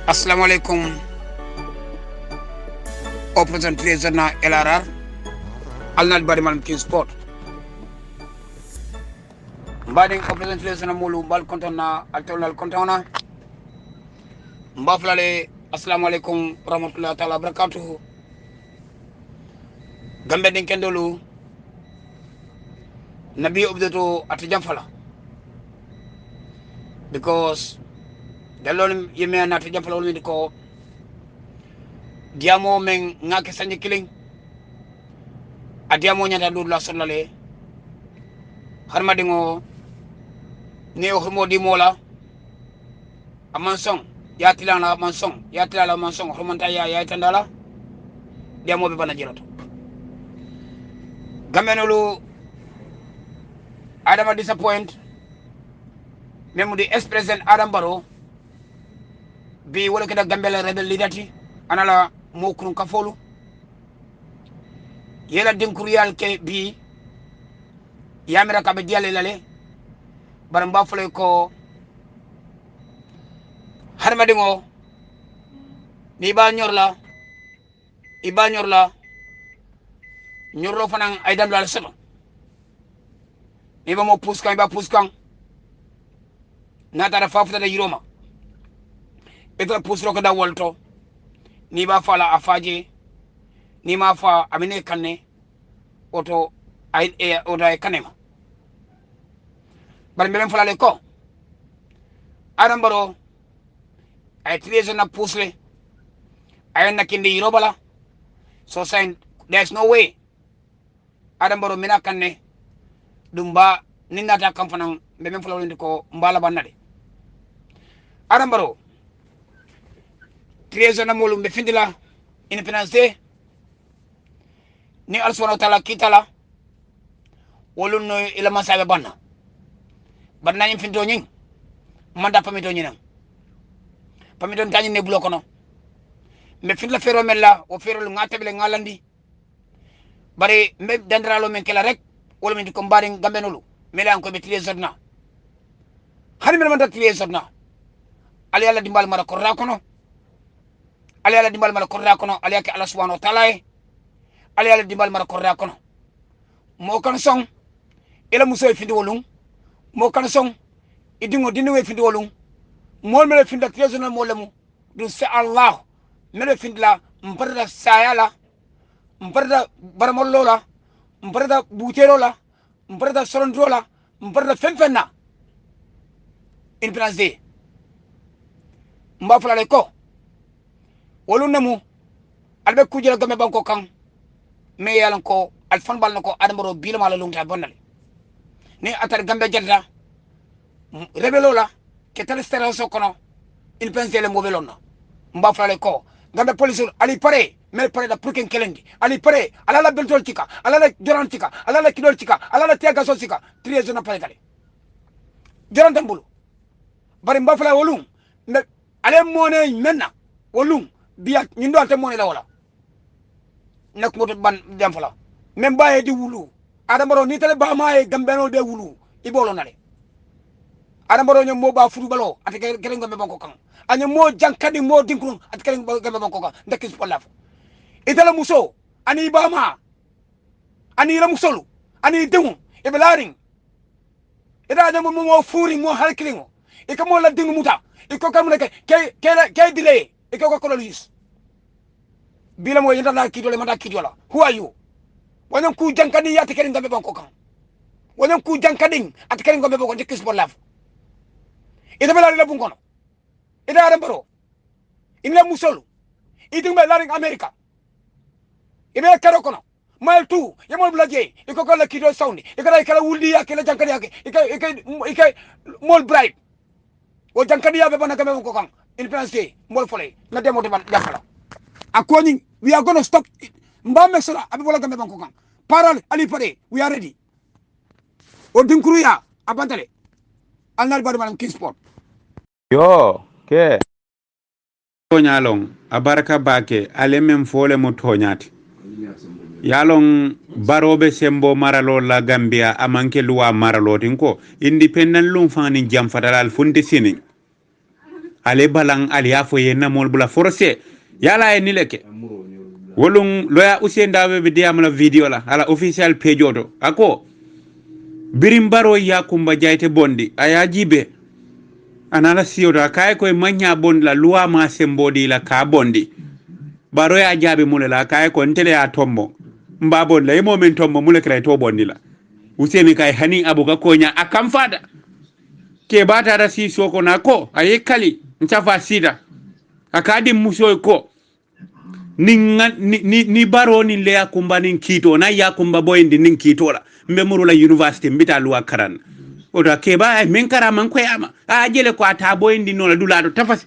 Assalamu alaikum. O present na LRR. Alnal bari malam kin sport. Mbading o present na mulu bal kontona alternal kontona. Mbaflale assalamu alaikum rahmatullahi ta'ala barakatuh. Gambe din kendolu nabi obdeto atijamfala. Because dalon yeme na atijamfala woni ko diamo men ngake sanje killing adiamo nyata do la sonale harmadingo ne o hormo di mola amansong yatila na amansong yatila la amansong hormanta ya tandala diamo be bana jiroto gamenolu adama disappoint même di ex-president Adam Barrow bi wala keda gambele rebel lidati anala mokurun kafolu yela dinkuriyal ke bi yamira ka be diale lale baram ba fole ko harmadingo ni ba nyorla iba nyorla nyorlo fanan ay dam la selo ni ba mo puskan ba puskan nata da fafuta da yiroma ita pusro ko da wolto ni ba fala afaje ni ma fa amine kanne oto ay oto ay kanema bar mbelen fala le ko Adam Barrow ay treze na pusle ay nakinde yirobala so saying there's no way Adam Barrow mina kanne dumba ninata kamfanan mbelen fala wonde ko mbala bannade Adam Barrow treze na molu mbe findila independence day ni Allah subhanahu wa ta'ala kitala wolun no ila masabe banna banna nyim findo nyin manda pamito nyina pamito tani ne bulo kono mbe findla fero mella o fero lu ngatabele ngalandi bare mbe dandralo men kala rek wala min ko mbari gambenolu mela ko be treze na hani men manda treze na ali Allah dimbal mara ko rakono ali Allah dimbal mara ko rakono ali ak Allah subhanahu wa ta'ala ali ala dimbal mara korra kono mo kan song ila muso e findi wolung mo kan song idingo dinwe findi wolung mo mele finda trezona mo lemu du sa Allah mele findla mbarda sayala mbarda baramollola mbarda buterola mbarda sorondrola mbarda fenfenna in place mba fulale ko wolun nemu albe kujira game banko kan me yalan ko alfan bal nako Adam Barrow bilama la lungta bonnale ni atar gambe jadda rebelola ke telestero so kono il pense le movelonna mba flale ko gambe police ali pare mel pare da purken kelendi ali pare ala la beltol tika ala la jorantika ala la kidol tika ala la tiaga so tika trieze na pare kale jorantambulu bari mba flale wolum ale mone menna wolum biya nyindo ante mone la wala nak moto ban dem fala même baye di wulu Adam Barrow ni tele ba maye gambeno de wulu ibolo nale Adam Barrow nyom mo ba fudu balo ate kere ngombe banko kan anya mo jankadi mo dinkru ate kere ngombe banko kan ndekis polaf itala muso ani ba ma ani la musolu ani dengu e belaring ida nyom mo furi mo halkilingo e kamo la dingu muta e ko kam ke dile e ko kololis bila mo yenda na kidole mata kidola who are you wonon ku jankadi ya tekere ngambe banko kan wonon ku jankadi atekere ngambe banko de kisbo laf ida bela la bungono ida Adam Barrow ina musolu idumbe laring America ibe karo kono mal tu yamol blaje iko ko la kido sound ikara kala wuldi ya kala jankadi ya ikay mol bright o jankadi ya be bana ngambe banko kan in place mol fole na demo de ban jafala according we are going to stop mbame sala abibola gambe banko kan paral ali pare we are ready o dinkuruya abantale alnal badu manam king sport yo ke toñalong abaraka bake ale mem fole mo toñati yalong barobe sembo maralo la Gambia amanke luwa maralo tinko independent lum fani jam fatalal funti sini ale balang ali afo yenna mol bula forcé yala e nileke wolum loya Ousainou Darboe be diamala video la ala official page oto ako birim baro yakumba jayte bondi aya jibe anala siyoto kay koy manya bondi la loi ma sembodi la ka bondi baro ya jabe mule la kay ko ntele ya tombo mba bondi la yimo men tombo mule kray to bondi la Ousainou kay hani abuka konya akam fada ke bata da si soko na ko aye kali nchafa sida akadi muso ko ni baro ni le yakumba nin kito na yakumba boyndi nin kito la mbe murula university mbita luwa karan oda keba ay men karaman ko yama a jele ko ata boyndi no la dulado tafas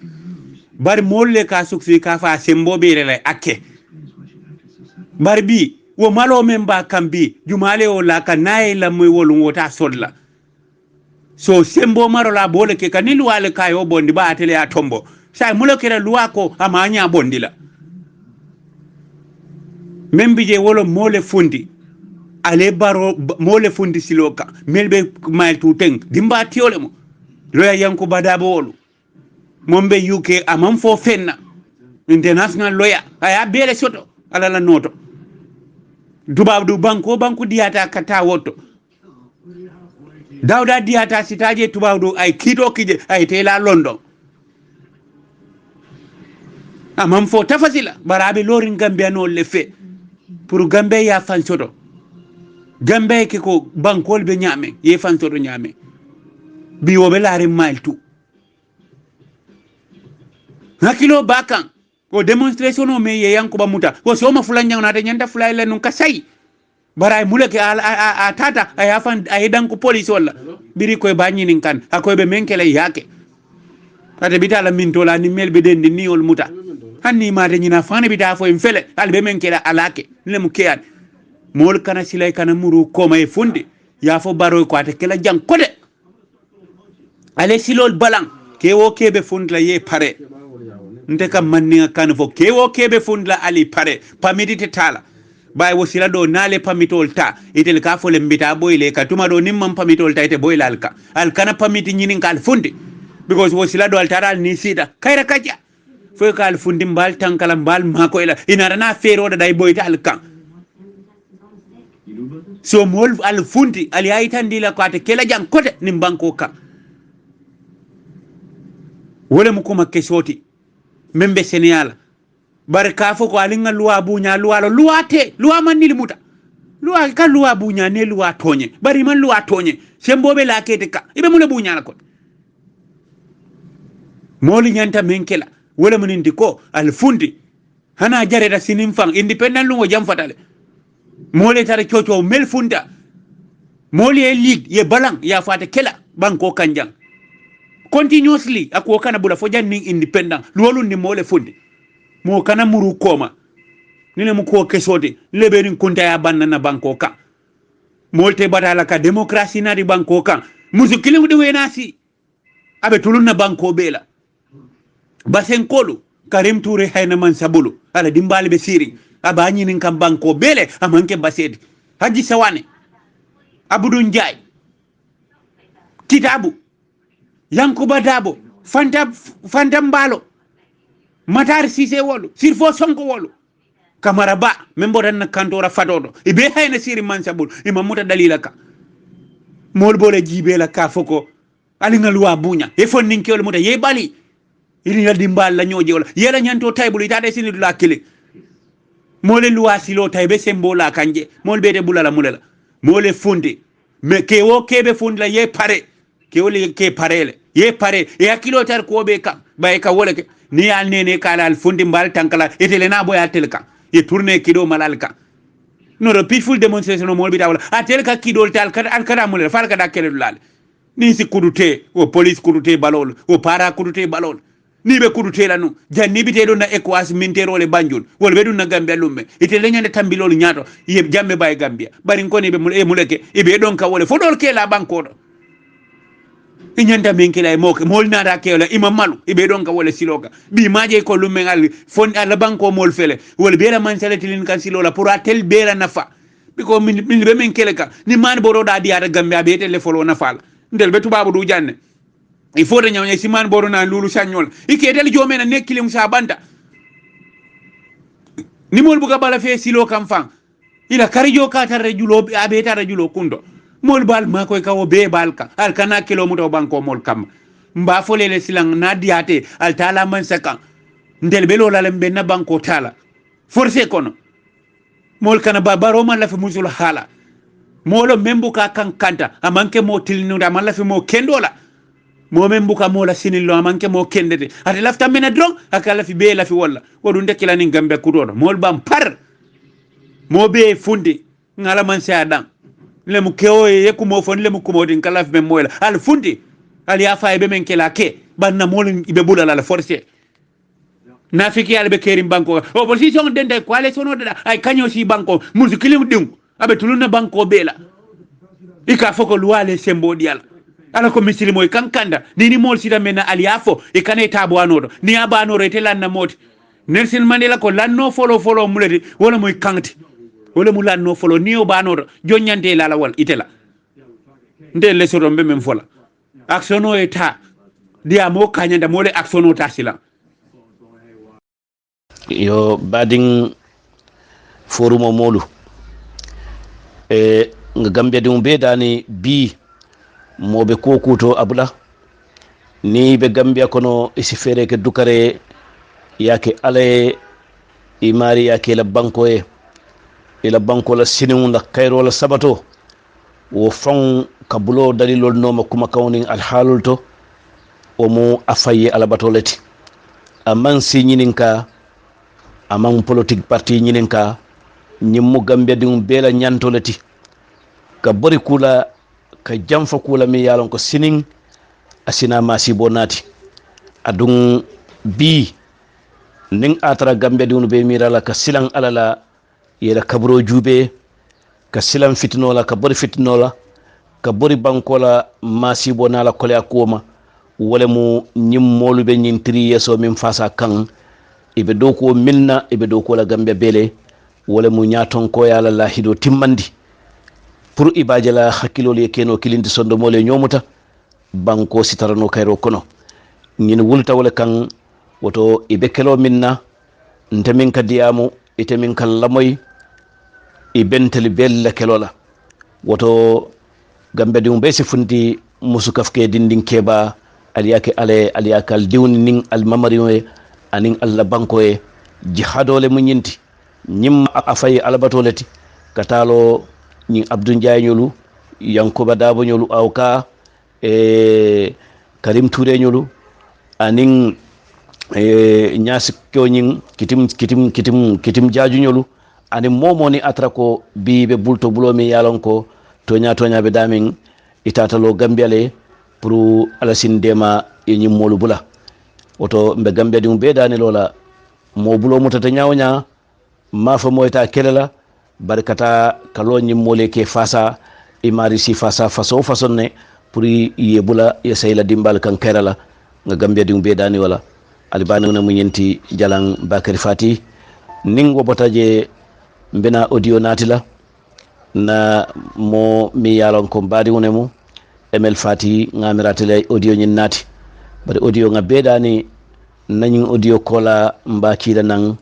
bar molle ka suksi ka fa sembobe le akke bar bi wo malo men ba kambi jumale o la ka nay la moy wolu wota sodla so sembo maro la bole ke kanil wale kayo bondi ba atele ya tombo sai mulo kera luwa ko amanya bondi la membi je wolo mole fundi ale baro mole fundi siloka melbe mail tuteng dimba tiole mo loya yanko badabo wolu mombe UK amam fo fenna international lawyer aya bele soto ala la noto dubabdu banko diata kata woto dawda diata sitaje tubawdu ay kito kije ay tela London amam fo tafasila barabe lorin Gambia no le fe pour Gambia ya fansoto Gambia ke ko bankol be nyame ye fansoto nyame bi wobe laari mile tu hakilo bakan ko demonstration o me ye yanko ba muta ko so ma fulan nyang na de nyanda fulay le nun kasay baray muleke a tata ay afan ay danko police wala biri koy bañi nin kan akoy be menkele yake ate bitala min tola ni melbe den ni ol muta hanni ma de nyina fane bita fo en fele albe menkele alake le mu kiyat mol kana silay kana muru ko may fundi ya fo baro ko ate kala jang kode ale silol balang kewo kebe fundla ye pare nte kam manni kan fo kewo kebe fundla ali pare pamidite tala bay wasila do nale pamitol ta itel ka fo le mbita boyle ka tuma do nimman pamitol ta ite boyle al kana pamiti nyinin kal fundi because wasila do al taral ni sida kayra kaja fo kal fundi mbal tankala mbal mako ila inara na fero da day boyta al kan so mol al fundi ali aytandi la ko ate kela jang kote nim banko ka wala mu kuma kesoti membe Sénégal barka fo ko alinga luwa bunya luwa te luwa manili muta luwa ka luwa bunya ne luwa tonye bari man luwa tonye sembobe la kete ka ibe mule bunya la ko moli nyanta menkela wala munindi ko al fundi hana jare da sinin fang independent lungo jam fatale moli tare chocho mel funda moli e lead ye balang ya fata kela banko kanjang continuously ako kana bula fo janning independent lolu ni mole fundi mo kana muru koma nile mu ko kesode leberin kunta ya banna na banko kan molte batala ka demokrasi na di banko kan musu kilim de wenasi abe tulun na banko bela basen kolu Karim Touré hayna man sabulu ala dimbali be siri aba nyinin kam banko bele amanke basedi haji sawane Abdou Ndiaye kitabu Yankuba Dabo Fanta Mbalo Matar Cissé wolu Sirfo Sonko wolu Kamara Ba membo dan kantora fadodo ibe hayna siri mansabul imamuta dalila ka mol bole jibe la ka foko ali nga luwa bunya e fon ninki wol muta ye bali ili la dimbal la nyoje wala yela nyanto taybulu itade sini la kile mole luwa silo taybe sembola kanje mol bede bulala mulela mole fundi me kewo kebe fundi la ye pare ke woli ke parele ye pare e akilo tar ko be ka bay ka wala ke ni al nene kala al fundi mbal tankala etele na boya telka e tourner kido malal ka no the peaceful demonstration mo bi dawla atel ka kido tal ka al kara mul fal ka dakele dulal ni si kudute o police kudute balol o para kudute balol ni be kudute lanu janni bi te do na ECOWAS mintero le banjul wol be do na Gambia lumme etele nyande tambilol nyaato ye jambe bay Gambia bari ko ni be muleke e be don ka wole fodol ke la banko do inyanda menkela e moke mol nada kewla imam malu ibe don ka wala siloka bi maje ko lumengal fon ala banko mol fele wala bela man salati lin kan silola pour atel bela nafa biko min be menkele ka ni man boro da diata Gambia be tele folo nafa ndel be tubabu du janne il faut de nyawnya siman boru na lulu sanyol ike del jomena nekilim sa banta ni mol buga bala fe silo kam fan ila karijo ka tarre julo abe tarre julo kundo mol bal ma koy kawo be balka al kana kilometer banko mol kam mba folele silang na diate al tala man saka ndel belo la lembe na banko tala forcé kono mol kana baro man la fi musul hala molo membu ka kan kanta amanke mo tilinu da man la fi mo kendola mo membu ka mo la sinillo amanke mo kendete ate lafta mena dron akala fi be la fi walla wodu ndekila ni gambe kudodo mol bam par mo be fundi ngala man se adam le mu kewo ye ku mo fon le mu kumo din kala fi be moyla al fundi al ya fa be men kela ke banna mol ibe bulala la forcé nafiki albe kerim banko opposition dende coalition de ay kanyo si banko musukilim ding abe tuluna banko bela ika foko luale sembo dial ala ko misili moy kankanda ni mol sida mena aliafo e kane tabo anodo ni aba no rete lanna moti Nelson Mandela ko lanno follow muleti wala moy kankti wala mu lanno follow ni o banodo jonyante la wal itela nde lesodo be mem fola actiono eta dia mo kanyanda mole actiono ta sila yo badin forumo molu nga gambia dum be dani bi mobe kokuto abula ni be gambia kono isi fere ke dukare yake ale imari yake la banko e ila banko la sinu la kayro la sabato wo fon kabulo dalilol noma kuma kawnin al halul to o mo afaye alabatoleti amman si nyininka amang politique parti nyininka nyimmu gambia dum bela nyantoleti ka bori kula ka jamfa kula mi yalon ko sinin asina masi bonati adun bi ning atara gambia dum be mirala ka silan alala yela kabro jube ka silan fitnola ka bori fitnola ka bori bankola masi bonala kole akoma wala mu nyimmolu be nyintri yeso min fasa kan ibe do ko milna ibe do ko la gambia bele wala mu nyaton ko yala la hido timmandi pour ibaje la hakkilol ye keno kilindi sondo mole nyomuta banko sitarano kayro kono ngin wulta wala kan woto ibe kelo minna ntamin kadiyamu itemin kallamoy ibenteli bella kelola woto gambe dum be sifundi musukafke dindin keba aliyake aliyakal diwni nin almamariwe anin alla banko e jihadole munyinti nyim afay albatoleti katalo nyin abdou ndiaye nyolu yankuba dabo nyolu awka karim touré nyolu anin nyasi ko nyin kitim jaaju nyolu anin momoni atrako bibe bulto bulomi yalonko tonya be damin itatalo gambiale pour alasin dema e nyimmolu bula oto mbe gambia dum be dani lola mo bulo mutata nyawnya ma fa moyta kelela barkata kalo nyimmole ke fasa imari si fasa façon ne pour yebula ya sayla dimbal kan kerala nga gambia dum be dani wala albani na munyenti jalan bakari fati ningo botaje mbena audio natila na mo mi yalon ko mbadi wonemu emel fati ngamiratele audio nyin nati bari audio nga bedani nanyin audio kola mbakila nan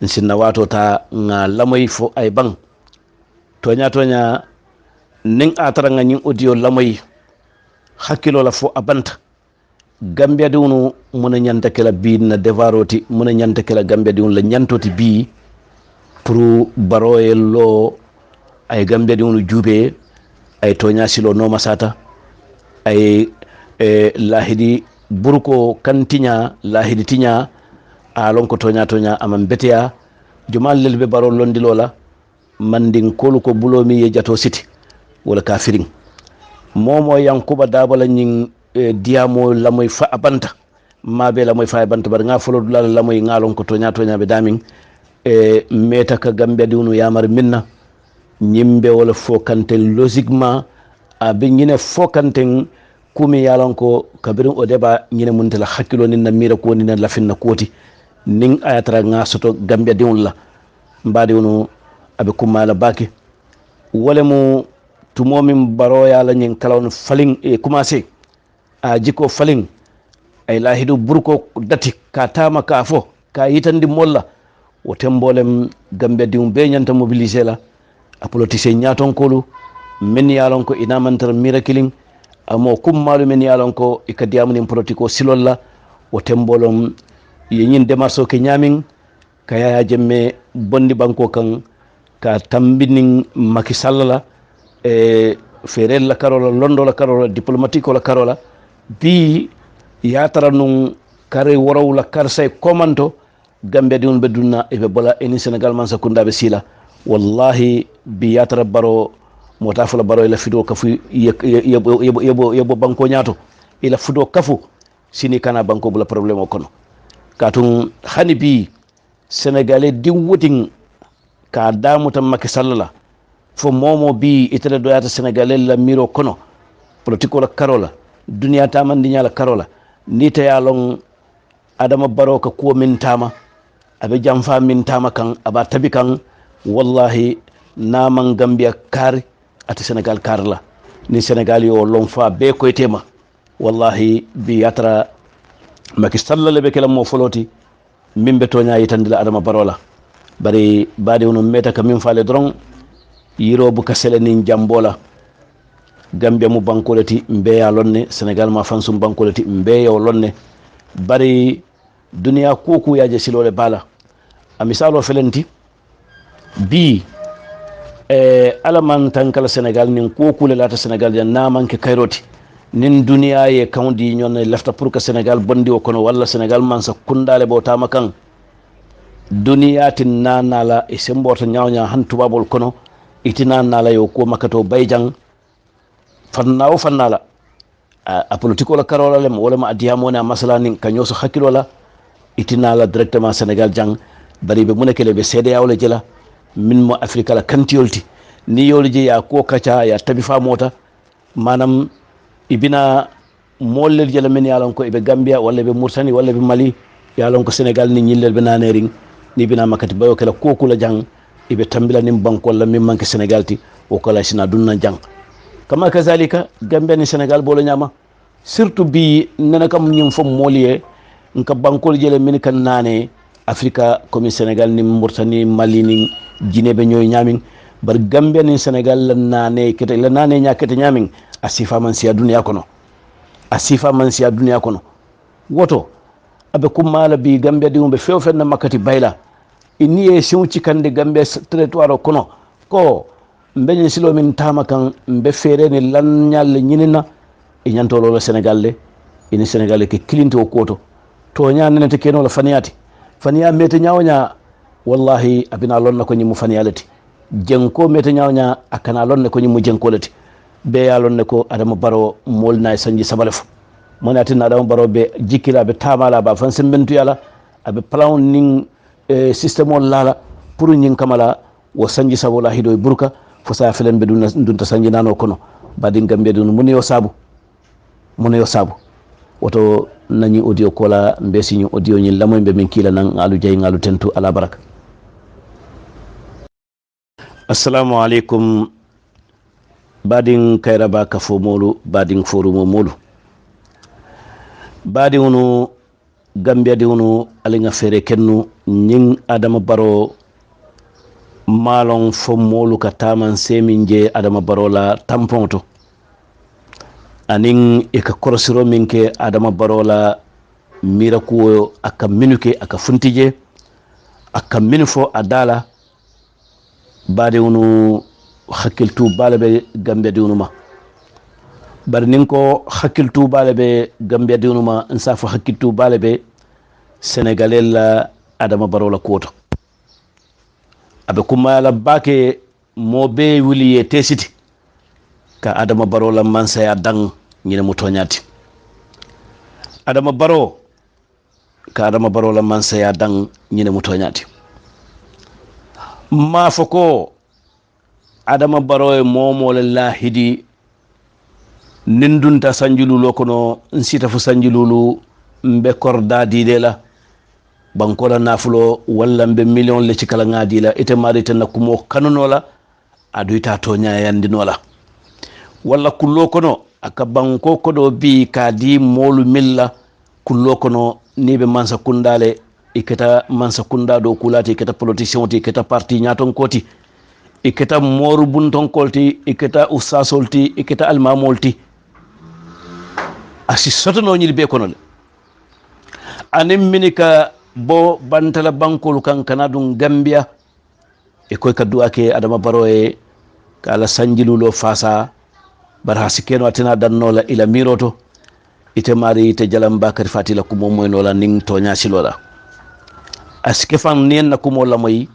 nsinna wato ta nga lamoy fo ay bang tonya ning atara nga nyin audio lamoy hakilo la fo abanta gambia dunu muna nyanta kala bi na devaroti muna nyanta kala gambia dunu la nyantoti bi pour baroyelo ay gambia dunu jube ay tonya silo no masata ay lahidi burko kantinya lahidi tinya alon ko tonya amam beteya jumal lelbe baro londi lola mandin kolu ko bulomi ye jato siti wala kafirin momo yankuba dabala nyin diamo lamoy fa abanta mabe lamoy fa abanta bar nga folo dulala lamoy ngalon ko tonya be damin meta ka gambe dunu yamar minna nyimbe wala fokanten logiquement abe nyine fokanten kumi yalon ko kabirin o deba nyine muntala hakkilo nin na mira ko nin la finna koti nin ayatra nga soto gambe dunu la mbadi wono abe kumala baki wala mu tumomin baro yala nyin kalawon falin commencer a jiko falin ay lahidu burko dati ka tama ka fo ka yitandi molla o tembolem gambe dium be nyanta mobiliser la a politicien nyaton kolu men yalon ko ina mantar miracle amo kummalu men yalon ko ikadiamu politiko silolla o tembolom yenyin demarso ke nyamin kaya jemme bondi banko kan ka tambinin Macky Sall la ferel la karola londo la karola diplomatico la karola bi yatara nun kare worow la karsay komanto gambe diun beduna e be bola eni Senegal man sakunda be sila wallahi bi yatara baro mota fula baro ila fido kafu yebo banko nyato ila fido kafu sini kana banko bula problème o kono katun hani bi Sénégalais di wotin ka damuta Macky Sall la fo momo bi itele do yata Sénégalais la miro kono politiko la karola duniya tamandi nyala karola ni ta yalon adama baro ka ko min tama abe jamfa min tama kan aba tabi kan wallahi naman Gambia kari ati Sénégal karla ni Sénégal yo lon fa be ko tema wallahi bi yatra Macky Sall le be kala mo foloti min be tonya yitandila adama barola bari bade wono meta ka min faale dron yiro bu kasele ni jambola Gambia mu bankolati mbeya lonne Sénégal ma fansum bankolati mbeya lonne bari duniya kuku yaje silole bala a misalo felenti bi alaman tankala Sénégal nin kuku le lata Sénégal ya naman ke kairoti nin duniya ye kawdi ñone lefta pour que Sénégal bondi o kono walla Sénégal man sa kundale bo tama kan duniya tin nanala e sembota ñawña han tubabol kono itina nala yo ko makato bayjang fannawo fannala a politiko la karola lem wala ma adiyamo na masala nin kanyo so hakilo la itinala directement Sénégal jang bari be munekele be CEDEAO la jela min mo Afrika la kantiyolti ni yoli je ya ko kacha ya tabi fa mota manam ibina mollel jela men yalon ko ibe Gambia wala be Mauritanie wala be Mali yalon ko Sénégal ni ñillel be nanering ni bina makati bayo kala koku la jang ibe tambila nim banko la min manke Sénégal ti o kala sina dunna jang kama kazalika Gambia ni Sénégal bolo nyama surtout bi nana kam ñim fo molié nka bankol jele min kan nané Afrika comme Sénégal ni Mauritanie Mali ni Guinée be ñoy ñamin bar Gambia ni Sénégal la nané kete la nané ñakete ñamin asifa man siya duniya kono woto abe kumala bi Gambia di umbe few fenna makati bayla iniye siwci kande Gambia territoire kono ko mbeñe silo min tama kan mbe fere ni lan nyalle nyinina e nyantolo la Sénégal le ini Sénégal ke kilinti o koto to nyanene te keno la faniya mete nyawnya wallahi abina lonna ko nyimu faniyalati jenko mete nyawnya akana lonne ko nyimu jenkolati be ya lonne ko adama baro molna sanji sabalef monati na adama baro be jikila be tamala ba fan sembentu yala abe plan ning système on lala pour nyin kamala wo sanji sabola hido burka fo sa felen be dunta sanji nano kono badin Gambia dun munyo sabu woto nani audio kola mbesi ñu audio ñi lamoy be min kila nan alu jey ngalu tentu ala baraka. Assalamu alaikum badin kayraba kafo molu badin forumo molu badi wono Gambia di wono alinga fere kennu ñing Adama Baro malon fo molu ka taman seminje Adama Baro la tamponto anin e ka korosiro min ke Adama Baro la mirakuwo aka minuke aka funtije aka minfo adala bade wono hakkiltu balabe Gambia di wono ma bar nin ko hakkiltu balabe Gambia di wono ma nsafo hakkiltu balabe Sénégalais la Adama Baro la koto abe kuma la bake mo be wuli tesiti ka Adama Baro la mansa ya dang ñine mu toñati Adama Baro la mansa ya dang ñine mu toñati ma foko Adama Baro e momo la hidi nindunta sanjululu kono nsita fu sanjululu mbe korda dide la bankola nafulo walla mbe million le cikala ngadi la ite mari tan kumo kanuno la adu ita to nyaayandino la walla kullo kono aka banko kodo bi ka di molu milla kullo kono ni be mansa kundale iketa mansa kunda do kulati iketa politicien ti iketa parti nyaton koti iketa moru bunton kolti iketa usasolti iketa almamolti asi sotono nyil be kono le anim minika bo bantala bankol kan kanadun gambia e koy kaddu ake adama baro e kala sanjilulo fasa bar hasikeno atina dannola ila miroto ite mari ite jalam bakari fatila ko moy nola ning tonya silola aske fan nen na ko mola moy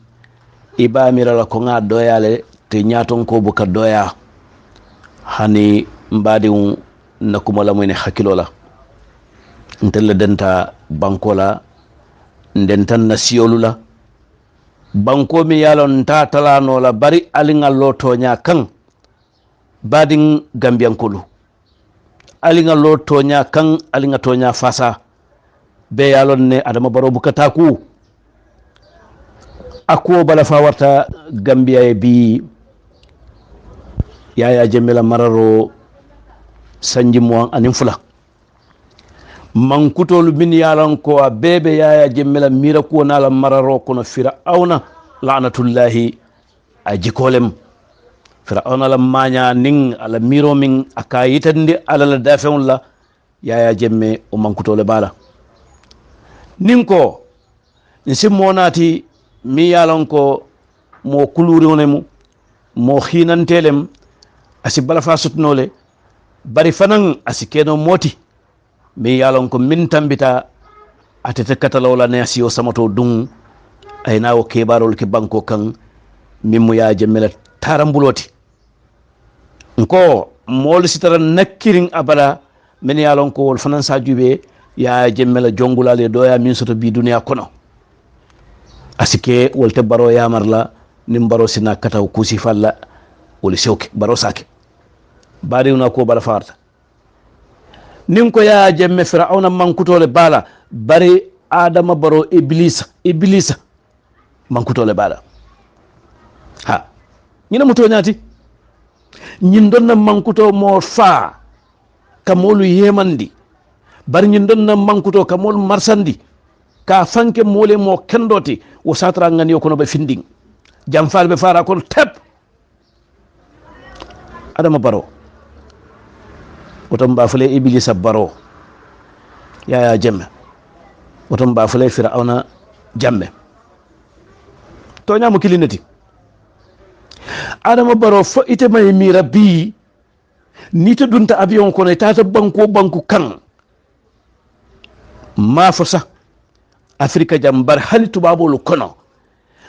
iba mirala ko nga doyale te nyaton ko bu ka doya hani mbadi na ko mola moy ne hakilola ntel denta bankola ndentan na siolula banko mi yalon ta talano la bari alinga lotonya kan badin gambian kulu alinga lotonya kan alinga tonya fasa be yalon ne adama baro bukata ku akuo bala fa warta gambia e bi yaya jemela mararo sanji mo anin fula mankutolu min yalan ko a bebe yaya jemmela mira ko nala mararo kono fir'auna la'natullahi a jikolem fir'auna la manya ning ala miro min akayitande ala la dafeun la yaya jemme o mankutole bala nin ko ni simmonati mi yalan ko mo kuluri onemu mo hinantelem asi bala fa sutnole bari fanan asi keno moti mi yalon ko min tambita atete katalawla ne asiyo samato dun ay nawo kebarol ke banko kan mimmu ya jemmela tarambuloti nko mol sitara nakirin abada min yalon ko wol fanan sa jube ya jemmela jongulale doya min soto bi duniya kono asike wolte baro yamarla nim baro sina kataw kusi falla wol sewke baro sake bari una ko bala farta nin ko ya jemme fir'auna mankutole bala bari adama baro iblisa mankutole bala ha ñina muto ñati ñin donna mankuto mo fa kamolu yemandi bari ñin donna mankuto kamolu marsandi ka fanke mole mo kendoti wo satra ngani yo kono be finding jam falbe fara ko tep adama baro woton bafule iblisa baro yaya jemme woton bafule fir'auna jamme to nyamo kilinati adama baro fo ite may mi rabbi ni to dunta avion ko ne tata banku kan ma fo sa afrika jambar hali tubabolu kono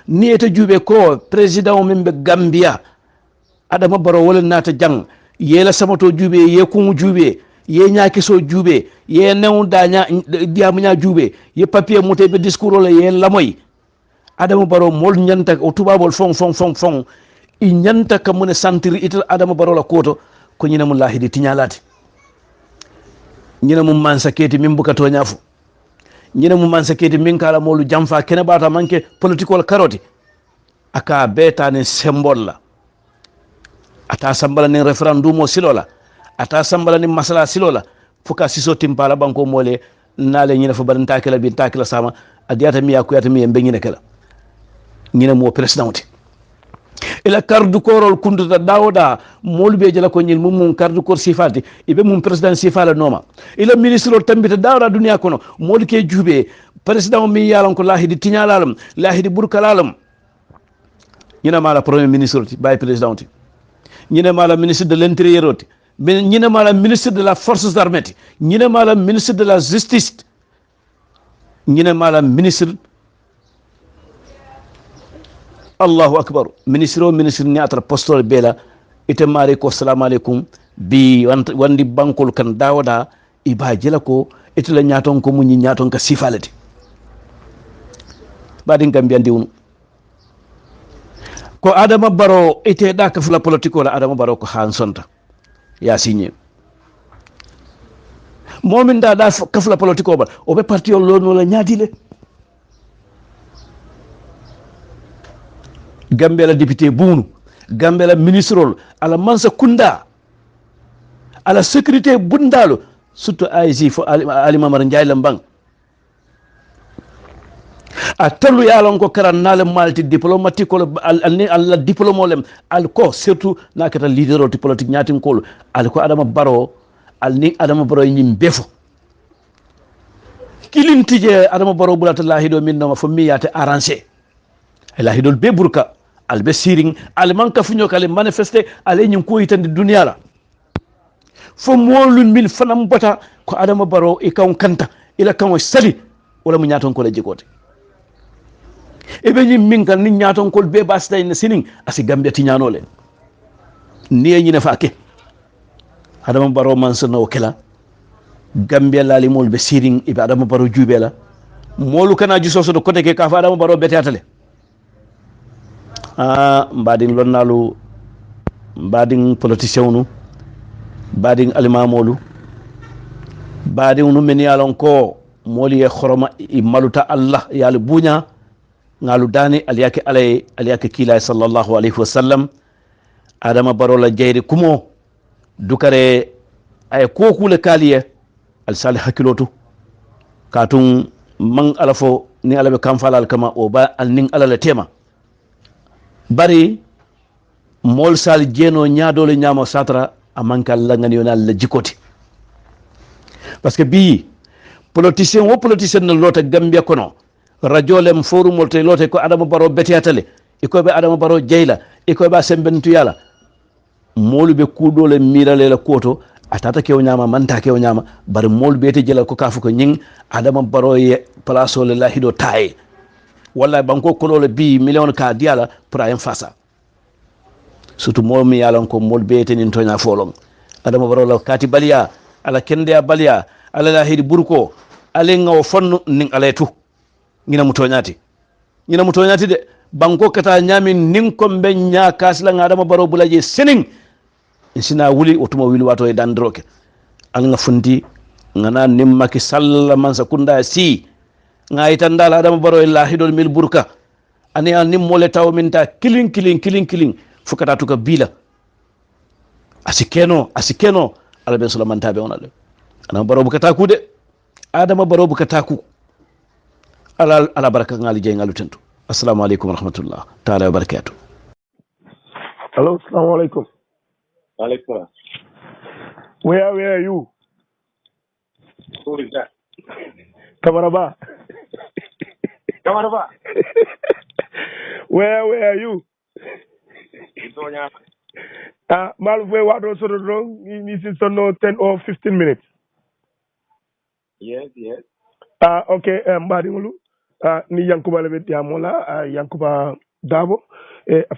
ni ete jube ko president min be gambia adama baro wala nata jang yela samato jube ye kungu jube ye nyaaki so jube ye new daña diamunya jube ye papier muté be discours la ye lamoy adama baro mol nyanta o tubabol fon i nyanta ka mun sentir itel adama baro la koto ko nyina mun lahidi tinyalati nyina mun man saketi min bukato nyafu nyina mun man saketi min kala molu jamfa kene bata manke political karoti aka beta ne symbole la ata sambala ni referendum o silola ata sambala ni masala silola fuka siso timpala banko mole nale nyina fo ban takela bi takela sama adiata mi yakuyata mi embe nyina kala nyina mo president ila kardu korol kunduta dawda molbe jala ko nyil mum kardu kor sifati ibe mum president sifala noma ila ministre tambita dawda dunia kono molke jube president mi yalan ko lahidi tinyalalam lahidi burkalalam nyina mala premier ministre bay president ñine mala ministre de l'intérieur ñine mala ministre de la forces armées ñine mala ministre de la justice ñine mala ministre Allahu akbar ministre ni atra postol bela ite mari ko assalamu alaikum bi wandi bankol kan dawda iba jela ko ite la nyaton ko munyi nyaton ka sifalati badin gambian diwnu ko adama baro ite da ka fula politiko la adama baro ko han sonta ya signé momin da ka fula politiko ba o be parti o lono la nyaadile gambela député bunu gambela ministrol ala mansa kunda ala sécurité bundalo surtout AIC fo Ali Mamar Ndiaye lambang a talu yalon ko karan nale malti diplomatique ko alla diplôme al ko surtout nakata leader o politique nyatin ko al ko Adama Barrow al ni Adama Barrow nyim befo kilintije Adama Barrow bulata lahido min no fo mi yate arranger lahidol be burka al be siring al manka funyo kale manifester al nyin ko yitande dunya la fo molun min fanam bota ko Adama Barrow e kan kanta ila kan sali wala mu nyaton ko la jikote e be ñim min kan ni ñaton kol be basta en sinin asi Gambia ti ñanole ni ñi ne faake Adama Barrow man sano kala Gambia lali mol be siring e be Adama Barrow jube la molu kana ju soso do kote ke ka fa Adama Barrow bete atale mbadin lonnalu mbadin politicien nu mbadin alimamolu mbadin nu men yalon ko moli e khoroma e maluta Allah yal buña ngalu dani aliyake kila sallallahu alaihi wasallam Adama Barrow la jeyri kumo dukare ay kokule kaliye al salih hakilotu katun man alafo ni alabe kam falal kama o ba al ning alala tema bari mol sal jeno nyaadole nyama satra amanka langani yona la jikoti parce que bi politicien na lota Gambia kono radio lem forum molte lote ko Adama Barrow betiatale iko be Adama Barrow jeyla iko be sembentu yala molube kudole mirale la koto atata kew nyama manta kew nyama bar molbe te jela ko kafu ko nying Adama Barrow ye place le la hido tay walla banko kolole bi million ka diala pour ayam fasa surtout mol mi yalon ko molbe te nin tonya folon Adama Barrow la kati baliya ala kende baliya ala la hidi burko ale ngaw fonno nin aletu ngina mutonyati de banko kata nyami nin kombe nya kasla Adama Barrow bulaje sening insina wuli otuma wili wato e dandroke al nga fundi ngana nimmaki salla man sakunda si ngayta ndala Adama Barrow e lahidol mil burka ani an nimmole taw minta kilin fukata tuka bila asikeno ala ben sulaman tabe onale Adama Barrow bukata ku de Adama Barrow bukata ku ala baraka ngali jey ngalu tentu assalamu alaikum warahmatullah taala wabarakatuh. Hello, assalamu alaikum. Alaikum. Where are you? Who is that? Kamaraba. Kamaraba. Where are you? Itonya. Malve wado so wrong. This is no 10 or 15 minutes. Yes. Okay, Mbadingulu. Ni Yankuba Lebet Yamola, Yankuba Dabo.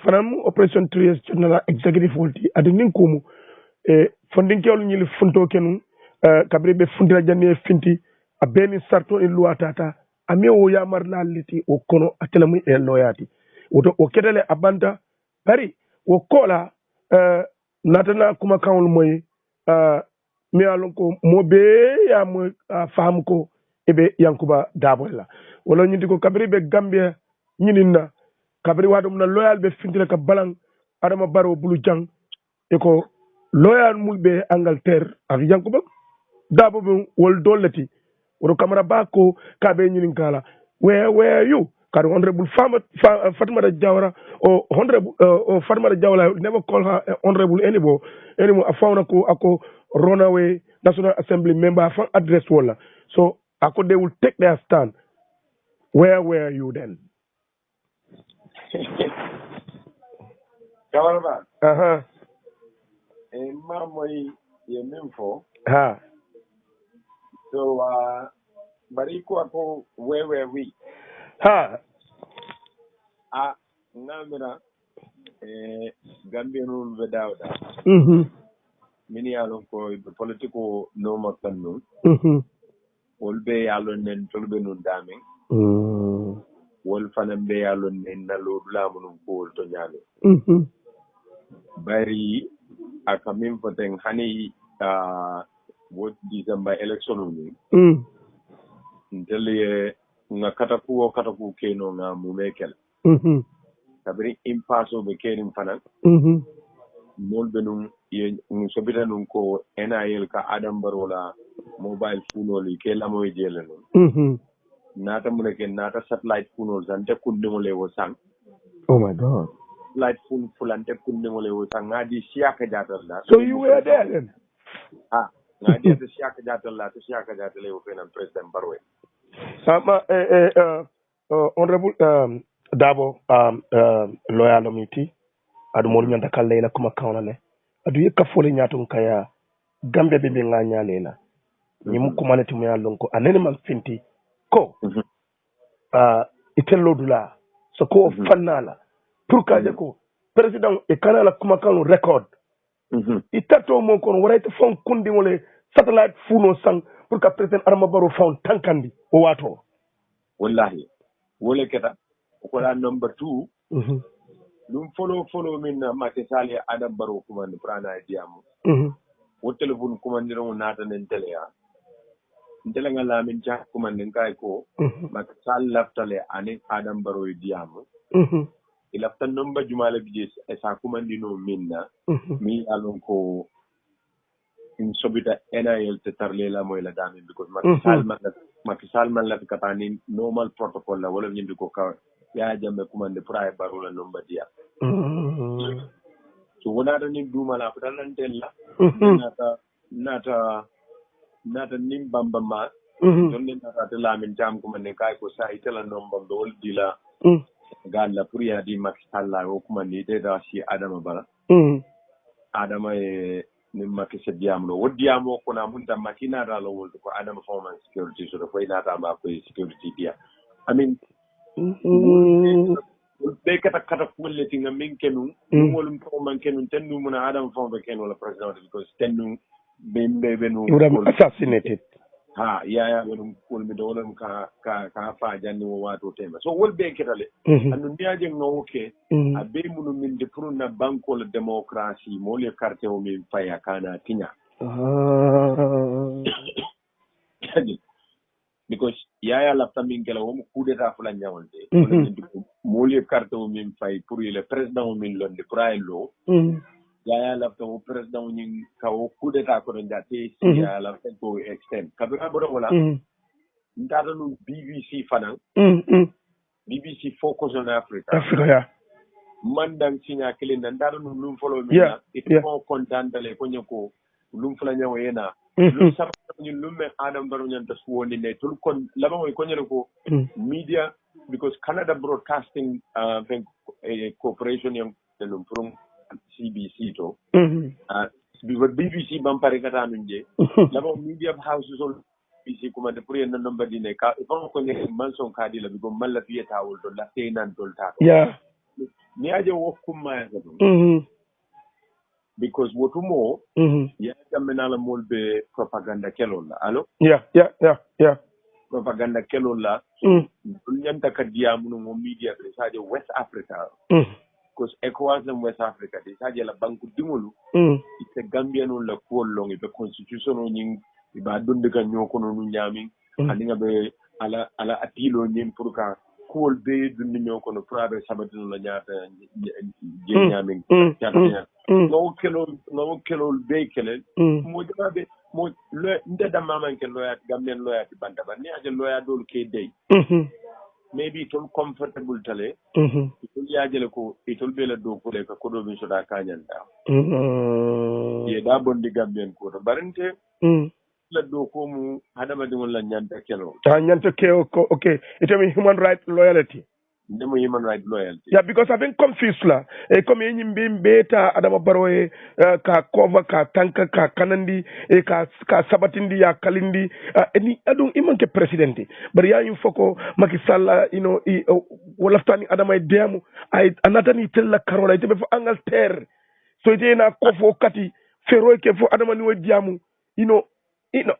Fanam Operation 3 years General Executive Volti. Adinin kumu. Funding ke olu nyili funto kenu. Kabri be fundira jani finti. Abeni sarto ilu atata. Ame o yamar la liti o kono atelamu e loyati. O kedele abanda. Bari o kola natana kuma kaul moy mi alon ko mobe ya mo fam ko ebe Yankuba Dabo la wala nyindi ko kabri be Gambia nyininna kabri wadum na loyal be fintile ka balang Adama Barrow bulu jang e ko loyal mulbe Angleterre afi Yankuba Dabo be wol dolati wodo kamara bako kabe nyinin kala where you Kadu Honorable Fatimata Jawara or Honorable Fatimata Jawara, I would never call her Honorable anymore. I found a runaway National Assembly member. I found address wala. So they will take their stand. Where were you then? Kamaraba. Mamoy Yeminfo. Ha. So Bariko ako where were we? Ha. Namira Gambian rule without that. Many alon ko political normal kanu. Wol be alon nen tolbe nun daming. Wol fanam be alon nen nalo lamunum ko to nyalo. Bari akamim poteng hani what December election ni. Ndele nga kataku keno nga mumekel kabiri impaso be kenim fanan mol benum ye sobita nun ko NIL ka Adam Barola mobile phone ke la moy jele non nata mun ke nata satellite phone zante kundingole wo sang. Oh my God. Light phone fulante kundingole wo sang ngadi siaka jatal la. So you were there then? Ngadi to siaka jatal la to siaka jatal wo fenan President Barrow. Honorable Dabo loyal committee adu mol nyanda kallela kuma kawnale adu yekka fole nyaton kaya gambe be nga nyalela ni mu kuma lati mu yallon ko anene man finti ko itello dula so ko fannala pour ka de ko president e kanala kuma kanu record itato mo kon warayta fon kundi wole satellite funo sang pour ka president Adama Barrow fon tankandi o wato wallahi wole keta ko la number 2 dum follow min Macky Sall ya Adam Barrow commande prana diamu wo telephone commande no nata nen tele ya ndele ngala min ja commande kay ko Macky Sall laftale ani Adam Barrow diamu il afta number jumala bi e sa commande no minna mi alon ko in sobita NIL te tarle la moy la dami because Macky Sall man la katani normal protocol la wala ñindi ko ka ya jambe commande praye Barrow la number dia so wona da ni duma la ko dalantel la nata nim bamba ma don ne nata de la min jam ko man kay ko sa itela nomba dol dila galla pour ya di Macky Sall la ko man ni de da si Adama Bala Adama e ni Macky se diam lo wodiamo ko na mun tam makina da lo wol ko Adama Homeland Security so ko ina ta ma ko security dia I mean be kata kulleti nga min kenu wolum ko man kenu tennu muna Adam Fombe kenu la president because tennu be no assassinated ya wolum kol mi do wolum ka fa janni wo wato tema so wol be ketale andu ndiaje ngoke abe munu min de pour na banko la démocratie mo le carte o min faya kana tinya because yaya lafta min kala wo coup d'état fula nyawante moli carte o min fay pour le président o min londe pour ay lo yaya lafta o président ni ka o coup d'état ko ndate si ya lafta ko extend kabira bodo wala ndata no BBC fana BBC focus on Africa ya mandang sinya kele ndata no lum follow mi na ko content le ko nyako lum fula nyawo yena lum sama ñu lumme Adam Barrow ñanta suwoni ne tul kon lama moy ko ñene ko media because Canada Broadcasting corporation yang delum from CBC to BBC bampare kata nunje lama media house so BBC kuma de pour yenn number dine ka ifon ko ne man son kadi la bigo malla fiye tawul to la tenan tol ta ni aje wokuma ya because wotumo ya kamena molbe propaganda kelola allo propaganda kelola nyanta kadia muno media de saje West Africa because ECOWAS and West Africa de saje la banku dimolu ite Gambia non la kolong be constitution on ba donde kan nyoko no nyami aninga be ala atilo nyim pour ka kol be dundi nyoko no prabe sabatino la nyaata nyami no kelo be kele mo jabe mo le ndeda maman ke loya gamnen loya ti banda ba ni aje loya dol ke dey maybe tol comfortable tale tol yaajele ko tol be la do ko le ko do min soda kanyanda ye da bondi gamben ko to barinte la do ko mu hadama dum la nyanta kelo ta nyanta ke ko okay it mean human right loyalty ndemo human right loyalty because I've been confused la e comme yenyi mbeta Adama Barrow ka cover ka tanka ka kanandi e ka sabatindi ya kalindi ni adun imanke president bari ya foko Macky Sall wala tani Adama demu ay anatani tella karola ite be fo Angleterre so ite na kofo kati fero ke fo Adama ni wadiamu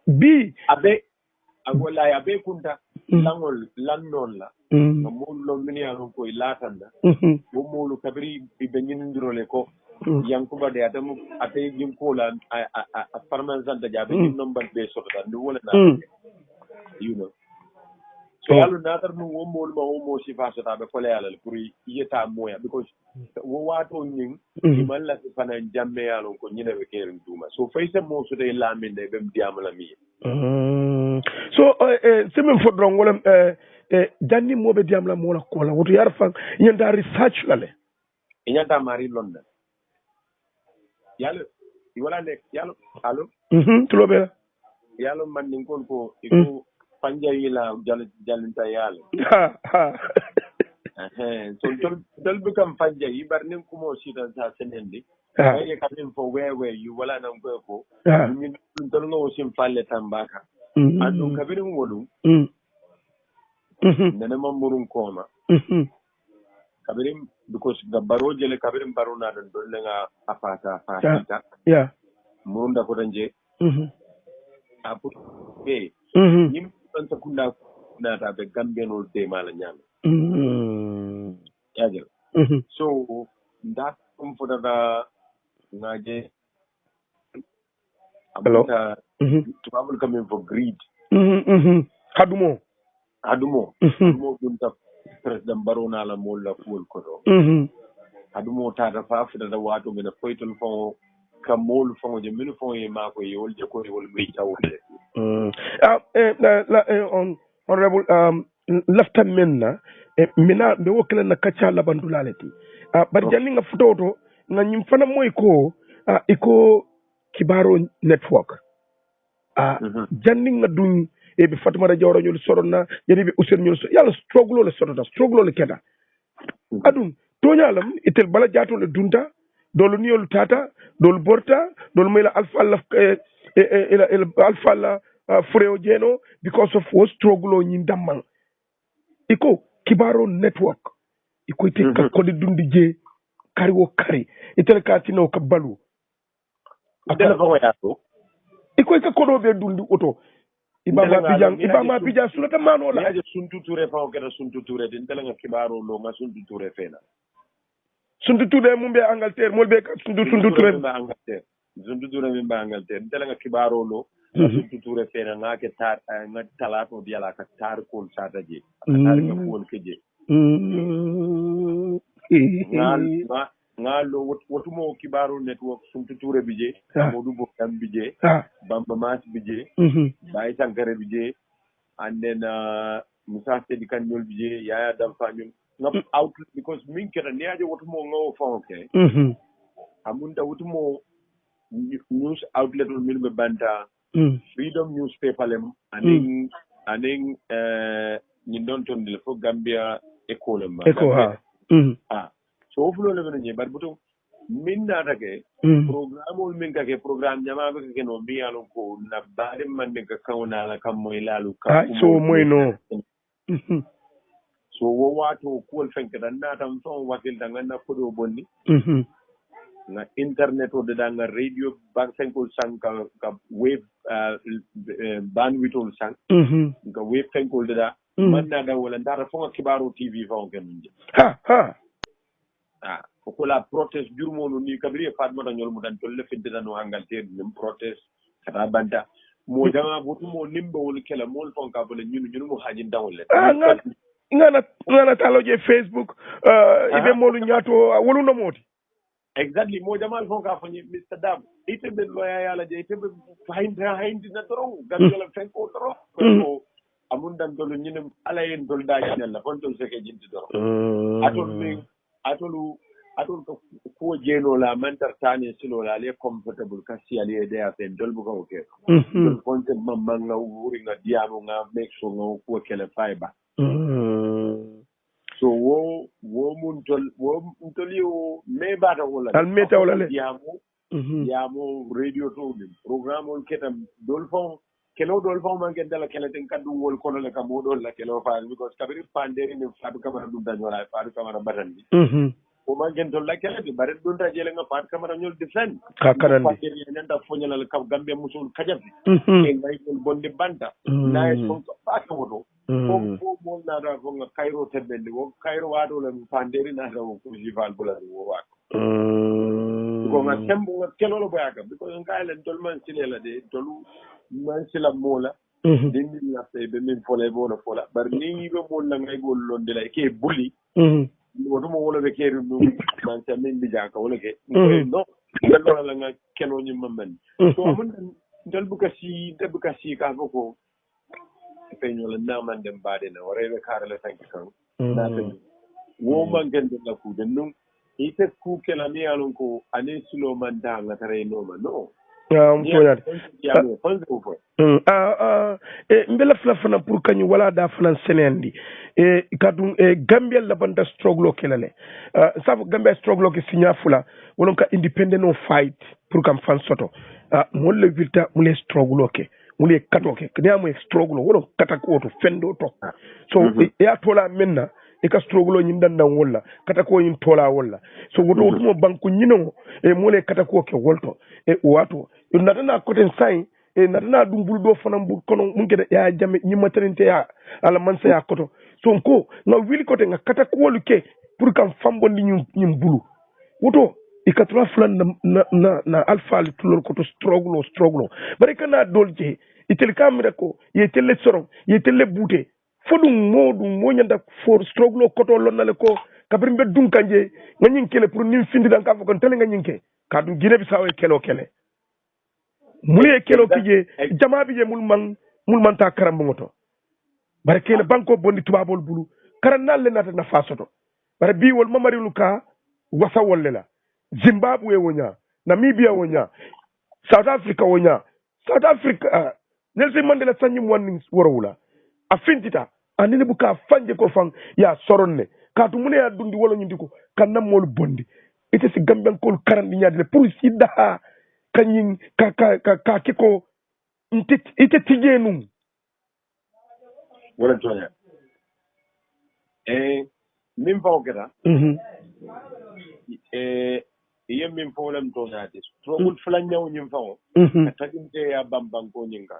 bi abe agola abe kunta langol landon la mo lo mini alon ko ilatanda mo molu kabri be nyindirole ko yankuba de adamu ate jimko la a permanent da jabe number be sota ndu wala na yalo natar no womol ma womo sifa so tabe ko leala pour yeta moya because wo wato ning imalla fana jamme yalo ko nyine be keren duma so fayse mo so de laminde be diamala mi so semen fodron wala janni mobe diamla mola kola woto yar fan yanda research lale inyanta mari london yalo wala nek yalo allo tulobe yalo man ning kon ko iko panjayi la jalinta yalo so tol bi kam panjayi bar nin kumo sitan sa senendi ay kamin fo wewe yu wala nan ko min tol ngo sim falle tambaka adu kabirin wolu nene mamurun koma kabirin because ga baro jele kabirin baro na dan dolle nga afata fatita murun da ko danje apu be yim tan kunda na ta be gambenol de mala nyam yajel so that for the ngaje abuta trouble coming for greed hadumo dunta president barona la molla fuol ko do hadumo tata fa da wato mena foytol fo kamol fo je min fo e mako yol je ko wol mi tawde honorable lafta menna mina be wokle na kacha la bandulaleti bar janni nga futoto nga nyim fana moy ko iko kibaro network janni nga dun e be Fatuma Jawara ñol sorona yedi be Ousseynou ñol so yalla struggle le sorota struggle le keda adun toñalam itel bala jato le dunta dolu niol tata dolu borta dolu mayla alfa alfa la fureo jeno because of what struggle ñi damman iko kibaro network iko ite ka kodi dundi je kari wo kari itel ka tino ka balu adela ko yato iko ka kodo be dundi oto ibama bijang sulata mano la ya suntu touré fa ko da suntu touré din tele nga kibaro lo nga suntu touré fena suntu touré mumbe Angleterre molbe ka suntu touré Angleterre suntu touré mumbe Angleterre tele nga kibaro lo suntu touré fena nga ke tar nga talato diala ka tar ko sata je tar nga ko keje nga lo wotumo kibaro network suntu touré bije modou bo kam bije bamba mas bije bay tankare bije and then musa sedi kanol bije yaya dam fanyul ngap outlet because min kera niaje wotumo ngo fonke amunda wotumo news outlet min be banta freedom newspaper lem aning ni don ton de fo Gambia école ma so fulo le bene bar buto min na take programme ol min kake programme nyama be ke no mi alon ko na bare man de ka kawna la kam moy lalu ka so moy no so wo wato ko fenke dan na tam son watil dan na ko do bonni na internet o de dan radio bang senkol sanka ka wave bandwidth ol sank ka wave senkol de da man na da wala ndara fo kibaro tv fa on ken ko la protest jurmonu ni kabri fatma dañol mu dan tolle fidde dan Angleterre nim protest kata banta mo jama botu mo nimbe wol kala mol fon ka bole ñunu mo haji dawle ngana talo je Facebook ibe molu ñato wolu no moti exactly mo jama fon ka fani Mr Dab ite be loya yala je ite be hayndi na toron ganjola fen ko toron ko amun dan dolu ñine ala en dol da ñalla fon tol seke jinti toron atol ko jeno la mentar tani silo la le comfortable kasi ali de afen dol bu ko ke dol fonte mamma nga wuri nga diamo nga make sure nga ko kele fiber so wo mun tol yo me bata wala al meta wala le diamo radio to programme on ketam dol fon kelo dol fon man ken dala kele ten kaddu wol kono le kam dol la kelo fa because kabiri panderi ni fatu kamara dum dañola fatu kamara batandi o man gen dol la kele de bare dun ta jele nga fatu kamara ñol defend ka kanande panderi ñanda foñala kam gambe musul kajabi e ngay dol bonde banta na ko fatu wodo ko mo na da ko nga Cairo tebende wo Cairo wado le panderi na da ko jival bulani wo wa ko nga tembo nga kelo lo bayaka because nga len dol man silela de dolu man sila mola dindi na sai be min fola bo na fola bar ni be mo la ngay gol lon de la ke buli woto mo wala be ke ru man ta min bi jaka wala ke no dal la nga keno ni mamman so mun dal bu ka si ka ko fe ñola naman dem baade na wara be karale tanki kan na tan wo man gande la ku den num ite ku kala mi alon ko ane sulo man da la tare no ma no foñade mbela fula fana pour kañu wala da fana seneyandi kadum gambia labanta struggle kelale safo gambia struggle ke signa fula wolon ka independent no fight pour kam fan soto molle vilta mule struggle ke mule katoke knya mo struggle wolon katako to fendo to so ya tola menna e ka struggle nyin dan dan wolla katako yin tola wolla so wodo mo banku nyino mule katako ke wolto wato natana koten sai natana dum buldo fanam bu kono munke ya jame ni maternité ya ala mansa ya koto so ko na wili kote nga katako luke pour kam fambondi nyum bulu woto ikatra flan na alpha le tulor koto struggle bare kana dolje itel kamira ko yetelle soron yetelle bouté fodum mo nyanda for struggle koto lonnale ko kabri be dun kanje ngin kele pour nim findi dan ka ko tele ngin ke ka dum gine bi sawe kelo kele mule kelo kije jama bi je mulman ta karam ngoto bare kele banko bondi tubabol bulu karan nalle nata na fasoto bare bi wol mamari luka wasa wolle Zimbabwe wonya Namibia wonya South Africa wonya South Africa Nelson Mandela sanyi mwani worowula afintita anene buka fanje ko fang ya soronne ka to mune ya dundi wolo nyindiko kanam mol bondi ite si gamben kol karandi nyaade pour sidda kanyin ka kiko ite tijenu wala tonya min fa okata iye min fo lam to naati struggle flan nyaw nyim fa o taginte ya bambang ko nyinga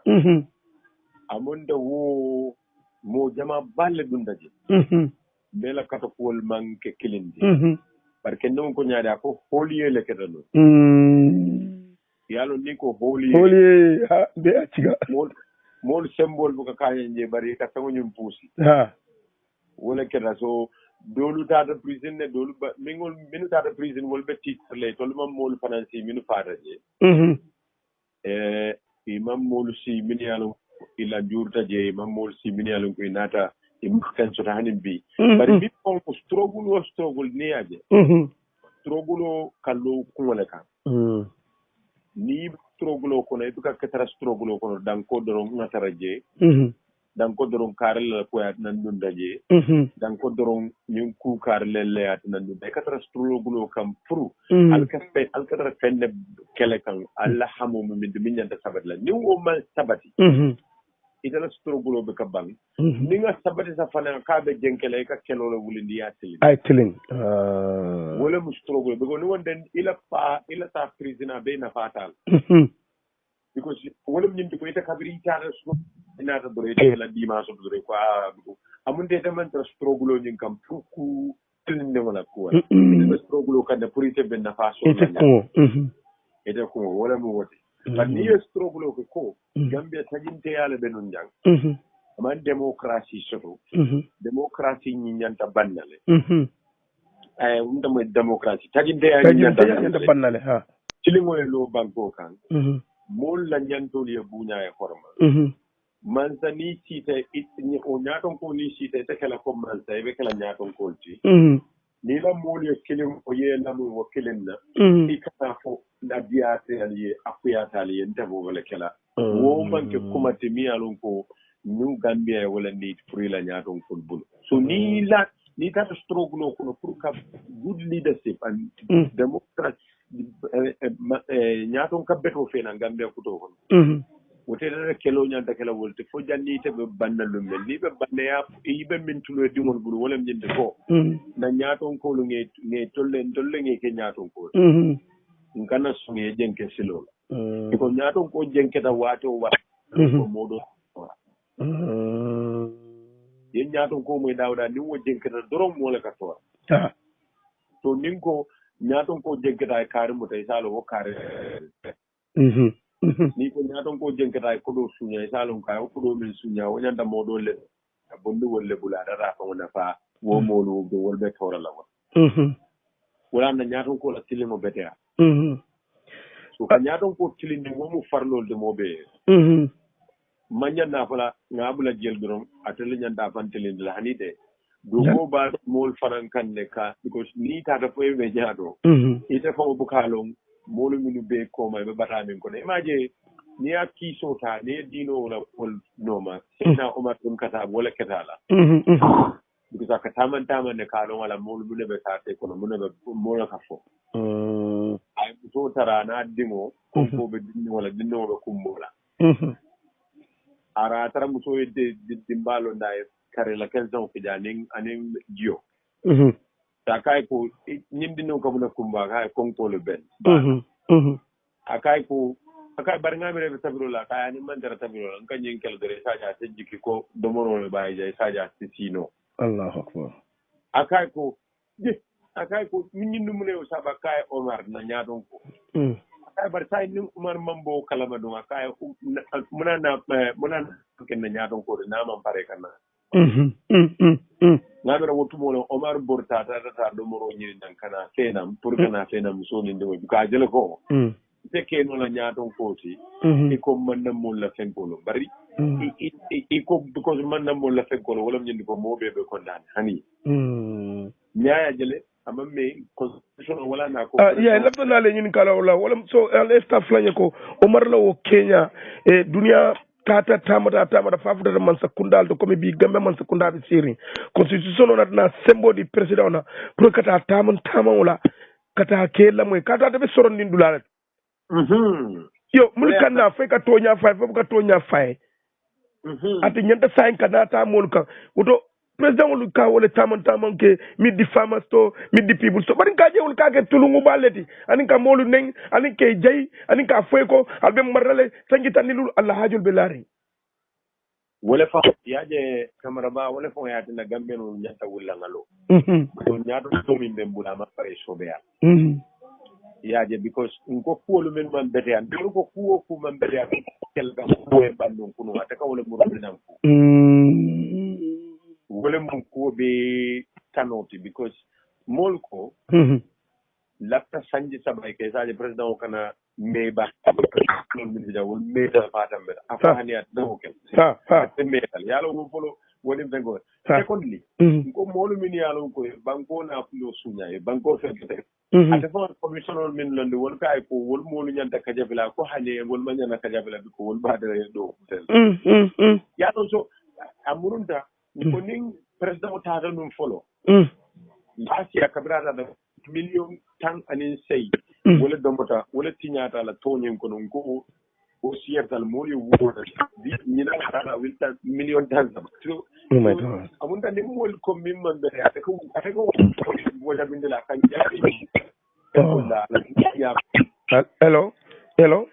amonde wo mo jama balle dundaji bela kata kol manke kilindi barke non ko nyaada ko holiye le kedano yalo ni ko holiye ha be atiga mol symbole bu ka kanye je bari ka tango nyum pusi wala keda so dolu tata prison ne dolu mingol minu tata prison wol be titre tolu mam mol financi minu fata je imam mol si min yalo ila jurta je imam mol si min yalo ko inata imkan so hanin bi bari bi ko struggle ne aje struggle kallo kumale kan ni struggle ko ne tuka katara struggle ko dan ko doron ngatara je dan ko doron karel ko yat nan dun daje dan ko doron ñun ku karel yat nan dun be katara struggle kam furu alkatara fenne kele kan alla hamu min de minyanta sabat la ni wo man sabati itala struggle be kabang ni nga sabati sa fana ka be jenkele ka kelo la wulindi ya tilin ay tilin wala mu struggle be ko ni wonden ila ta prisoner be na fatal because wala ñindi ko ita kabiri taata so inata dore la dimanche dore ko amunde man tra struggle ñin kam fuku tilinde wala ko struggle kan de purite ben na faso ite ko wala mu wote but ni struggle ko gambia taginte yala be non jang man démocratie soto démocratie ñi ñanta bannale unda mo démocratie taginte yala ñanta bannale ha cili moy lo banko kan mol la ñantol ye buña e horma mansa ni cita ni o ñaton ko ni cita te kala ko mansa e be kala ñaton ko ti ni la mol ye kilim o ye la mo wo kilim na ikata fo la diate ali afiyata ali ndabo wala kala wo manke kumati mi alon ko ñu gambia wala ni free la ñaton ko bul so ni tata struggle ko pour ka good leadership and democracy ñaaton kabbeto fena gambia kuto kon wote dara kelo ñanta kala wolte fo janni te be bannalu men ni be banne ya yibe min tulo dingol buru wala ñinde ko na ñaaton ko lu nge tolle nge ke ñaaton ko ngana so nge jenke silo ko ñaaton ko jenke da wato wa ko modo ye ñaaton ko moy dawda ni wo jenke da dorom wala ka to to ninko ñaaton ko jeggata e kaare mo tay salo wo kaare ni ko ñaton ko jenkata ko do sunya salon ka ko do min sunya wonyanda modo le bondu wolle bula dara fa wona fa wo molu do wolbe tora la wala na ñaton ko la tilimo betea so ka ñaton ko tilinde mo farlol de mobe manyanda fala ngabula jel dorom atele nyanda fantelinde la hanide do go ba mol faran kan ne ka because ni ta da foye be jaado ite fa bu kalon molu minu be ko may be batamin ko ne imaje ni aki sota ne dino la pol noma sina o matun kata wala ketala because ka taman ne kalon wala molu minu be ta te ko minu be mo ka fo ay to tara na dimo ko be dinno wala dinno be kumbola ara tara muso de dimbalo ndai kare la kelson ko janing aning jio takai ko nyindino ko buna kumba kay konko le ben akai ko akai barnga mere be tabiro la kay ani man dara tabiro la kan yin kel dere saja tejiki ko domoro le baye jay saja sino Allahu akbar akai ko nyindu mune o saba kay Omar na nyaadon ko akai bar tay ni Omar mambo kalama do akai munana ken na nyaadon ko na man pare kana ngamira wotumo Omar Borta ta do moro nyiri dan kana fenam pour kana fenam so ni ndewo ka jele ko te ke no la nyaaton ko ti e ko man na mo la fen ko bari e ko because man na mo la fen ko wala nyindi ko mo be ko ndan hani nyaaya jele amamme constitution wala na ko ya labda na le nyini kala wala so al staff la ko Omar la wo Kenya e dunia tata tamata fafuta man sakundal to comme bi gambe man sakunda bi siri constitution on na sembo di president na pour kata tamon wala kata ke la moy kata de soron din dulala yo mul kanna fe ka tonya fay fe ka tonya fay ati nyanta sain kana ta mol kan woto president wol ka wala tamon ke mid di farmers to mid di people so bari ka je wol ka ke tulungu baleti anin ka molu neng anin ke jay anin ka fay ko albe marale sangi tanilul allah hajul bilari wala fa yaje kamara ba wala fa yaati na gambe no nyata wulla ngalo do nyaato to min be mbula ma pare sobea yaje because ko kuolu men man bete an do ko kuwo ku man bete an kel ga ko e bandon kuno ata ka wala mo nan ko wala mo ko be tanoti because molko lafta sanji sabay ke saje president kana me ba non min jawol me ta fatam be afani at do kel me tal yalo mo polo woni bengo secondly ko molu min yalo ko banko na fulo sunya e banko fete ate fon commissioner min lande wol kay ko wol molu nyanta kajabila ko hale wol manyana kajabila ko wol badare do tel yalo so amurunta ko ning president ta ta dum folo lasi akabrada da million tan anin say wala dombota wala tinyata la tonyen ko non ko o siertal moli wuda di nyina hada wilta million tan so oh my god amunda ne mol ko min man be ata ko wala bindela kan hello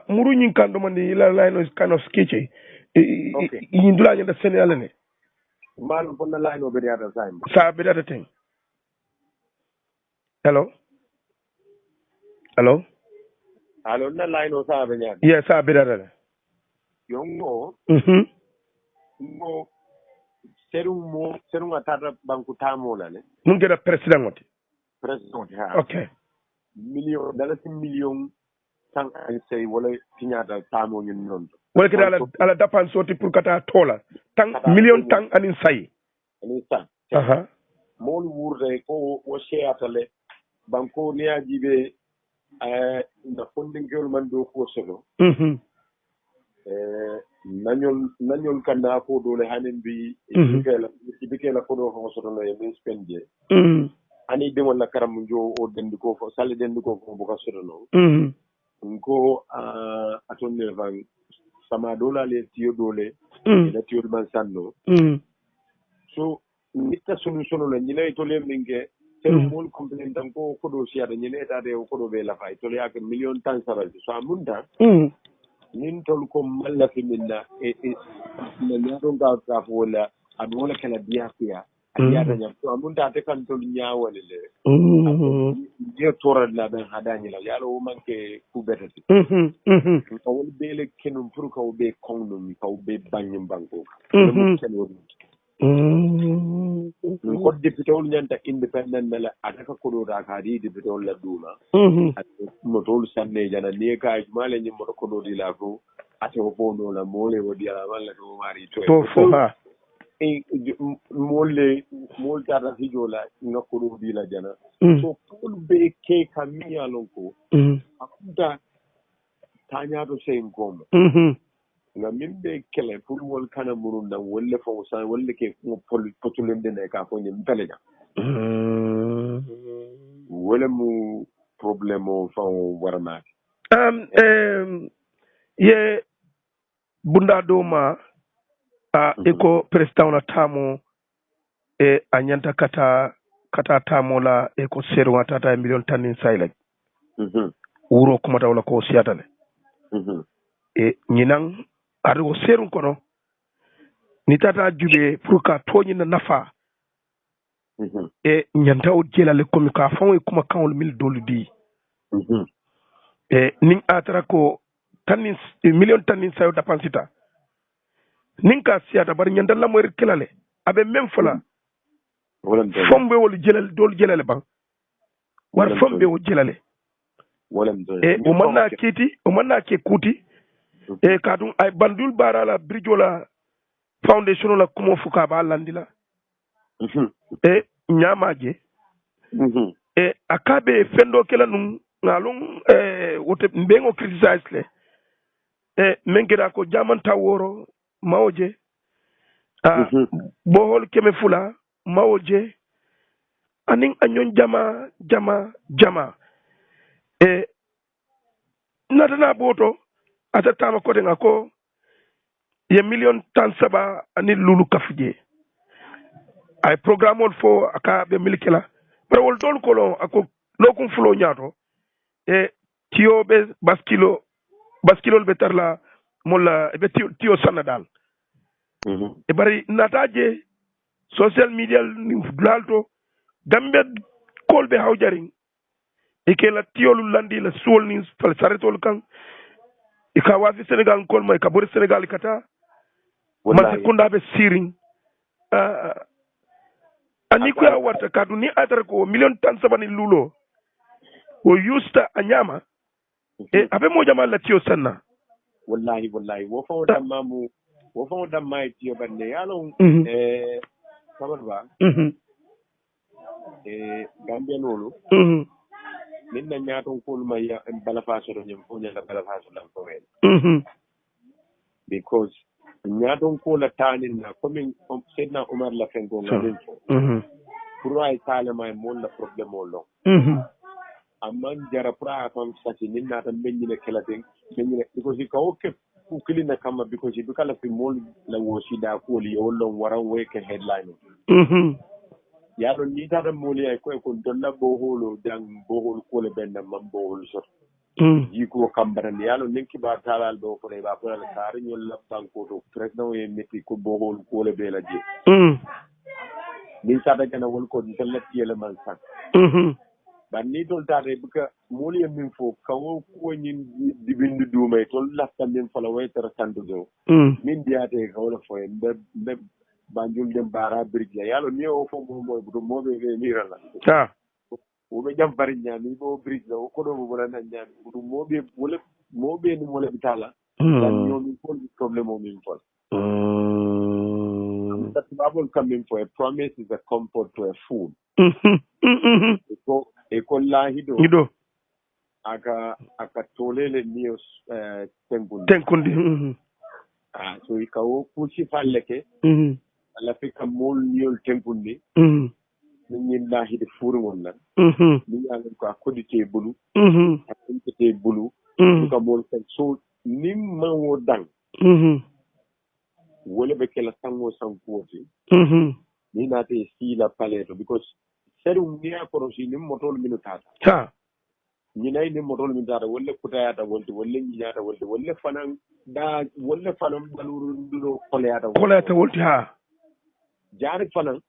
muru nyin kando mandi la line is kind of sketchy yin dula nyanda Senegal ne man ko na line o be ada time sa be ada thing hello na line o sa be nyanda yes sa be ada yongo mo serum atata banku tamo la ne mun gëna president ha okay million tan ay say wala tiñata tamo ñun non wala ke ala dapan soti pour kata tola tan million tan anin say aha mol wurde ko o sheatale banko ne ajibe na fondingol man do ko solo nañol kanda ko dole hanen bi ibikela ko do ko soto no e min spendje ani de wala karam jo o dendi ko fo sale dendi ko bu ka soto no ko aton ne van sama dola le tiyo dole la tiyo man sanno so nitta solution la ñine to le minge sero mol complain dan ko do siya ñine eta de ko do be la fay to le ak million tan sabaji so amunda nin tol ko malla fi minna e na ñato ga wala adu wala kala biya fiya ayata nyam to amunta te kan to nyaawale le je toral la ben hadani la yalo o manke ku betati ko wol bele kenum pour ko be konnum ko be banyum banko mo keno ko député ol nyanta independent la ataka ko do da ka di député ol la duma mo tol sanne jana ne ka male ni mo ko do di la ko ate o bono la mole o di ala wala do mari to fo ha e mol tarda fijola nga ko do di la jana so ko be ke kamia lonko akuda tanya to sen kom nga min be kele pour wol kana murunda wolle fo sa wolle ke ko potulem de ne ka ko nyim peleja wala mu problème fa warma ye bunda doma eko président na tamo e anyanta kata tamo la eko seru tata million tanin sailek wuro kuma tawla ko siatale e nyinan ado seru kono ni tata jube pour ka toñi na nafa e nyanta o jelale komi ka fon kuma kanol mil dolu di e nin atara ko tanin million tanin sayo dapansita nin ka siata bar nyanda la moy kelale abe même fola fombe wol jelal dol jelale ban war fombe wol jelale e o manna ke kuti e kadum ay bandul barala bridjola foundation la kumo fuka ba landila e nyamaje e akabe fendo kela num ngalum wote mbengo criticize le e mengera ko jamanta woro mawoje bohol keme fula mawoje anin anyon jama e natana boto atatama kote ngako ye million tan saba ani lulu kafuje ay programme on fo aka be milikela bara wol dol ko lo ako lokum fulo nyaato e tiyo be baskilo be tarla molla be tiyo sanadal e bari nataje social media ni lalto gambe kolbe hawjaring e ke la tiyolu landi la suol ni fal saretol kan e ka wafi Sénégal kol may ka bori Sénégal kata ma kunda be siring ani ko ya warta kadu ni atar ko million tan sabani lulo o yusta anyama e abe mo jama la tiyo sanna wallahi wo fo damma tiyo bande yalo sabarba Gambia nolu min na ñaaton ko ma ya bala faso do ñem fo ñala bala faso dam ko wen because ñaaton ko la tanin na comme sedna Omar la fengo ngadin pour ay tale may mon la problème o lo amman jara pra fam sati min na tan benni ne kelaten benni ne because ko ke ku kilina kama because bi kala fi mol la wo sida ko li wollon waran weke headline yaɗo ni tata moli ay koye kon donna boholo jang bohol kole ɓenna mam bohol sot jiko kambarande yaɗo nen kibar talal ɗo koɗa ɓa koɗal kaari ñol labbanko to président e metti ko bohol kole ɓeela je min tata gana won ko tan lattiyele man sak ban ni tol tata buka moli e min fo kawo koñin dibindi duumay tol lafta min fala waytara santude min mbiyate kawla foye mbe banjul dem bara bridge yalo ni o fo mo do mo be mirala o be jam bari nyami bo bridge la ko do mo la nyami do mo be ni mo le bitala dan ñomi ko problème o min fol that Bible coming for a promise is a comfort to a fool ko la hido aka tolele nios tenkundi so ikawo kusi falleke ala fika mol niol tempundi min la hide furu wonna min yalen ko akodite bulu akodite bulu ko mol kan so nim mawo dang wala be kala sango sankuoti ni nate si la paleto because seru niya ko si nim motol minutata ni nay nim motol minutata wala kutayata wolti wala nyiata wolti wala fanan baluru ndulo koleyata wolti jari fanan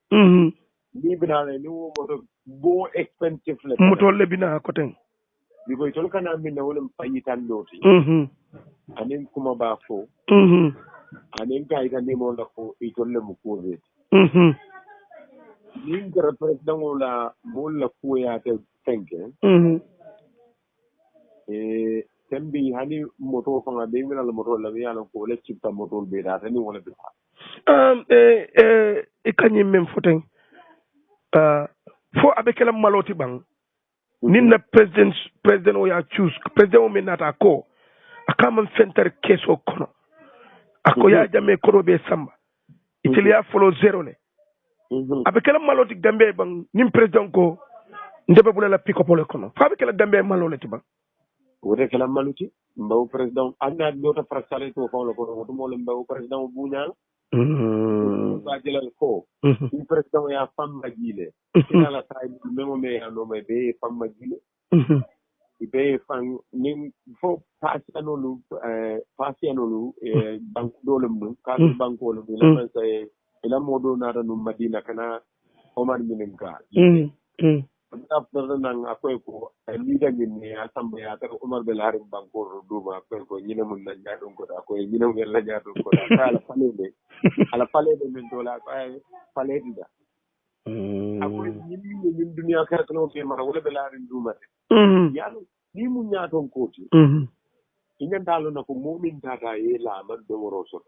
ni binale ni wo moto bo expensive le moto le bina ko ten biko tol kana min na wala fayitan doti anen kuma ba fo anen kay kan ni mo la ko itol le mu ko be ni ngara president wala mo la ko ya te tenke tembi hani moto fanga be ngala la moto la ya ko le chipta moto be da ni wala be e kanyi mem foten fo abe kala maloti bang nin na president o ya choose president o menata ko akama center case o kono ako ya jame kono be samba itilia follow zero ne abe kala maloti gambe bang nin president ko ndebe bulala pick up le kono fa abe kala gambe maloti bang wote kala maluti mbaw president anda dota frasale to ko ko woto mo le mbaw president buñal ba jelal ko ni president ya famma jile ina la tay memo me ya no me be famma jile be fan nim fo pasianolu banku dolum dum ka banku lu la man say ila modo na da num madina kana omar minen ka after nan akoy ko leader ni assemblée ya ta Umar bel Harim Banko duma akoy ko nyina mun na nyaadon ko akoy nyina mun la nyaadon ko ala palede min dola ay palede da akoy nyini dunya kar ko ke mara wala bel Harim duma yalo ni mun nyaadon ko ti ina dalo na ko mumin tata ye la man do roso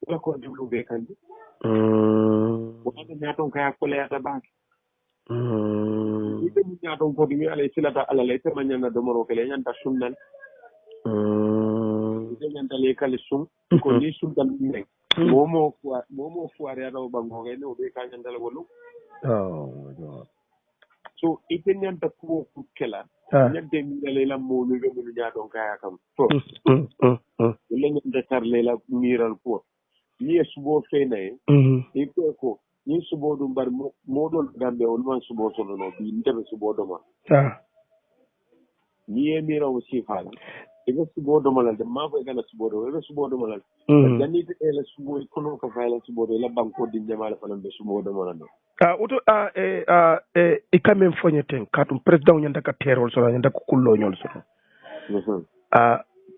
wala ko dum be kandi wala nyaadon kay ko le ata ba ite mu ñaaton ko dimi ala silata ala lay te mañana domoro kele ñanta sunnal ite ñanta le kale sum ko ni sum dal ne momo fuare ada bango ngene o be ka ñanta la wolu so ite ñanta ko kela ñante mi le la mo lu be mu ñaaton kaya kam to le ñanta tar le la miral ko ni subo fene ite ko ni subo dum bar modol gambe on man subo sono no bi ndebe subo do ma ni e mira o sifala e go subo do malal de ma ko gana subo do e subo do malal janni te ele subo kono ko fayla subo do la banko di nyamala fanan be subo do malal auto e kamen foñeten katum président ñanda ka terol so ñanda ko kullo ñol so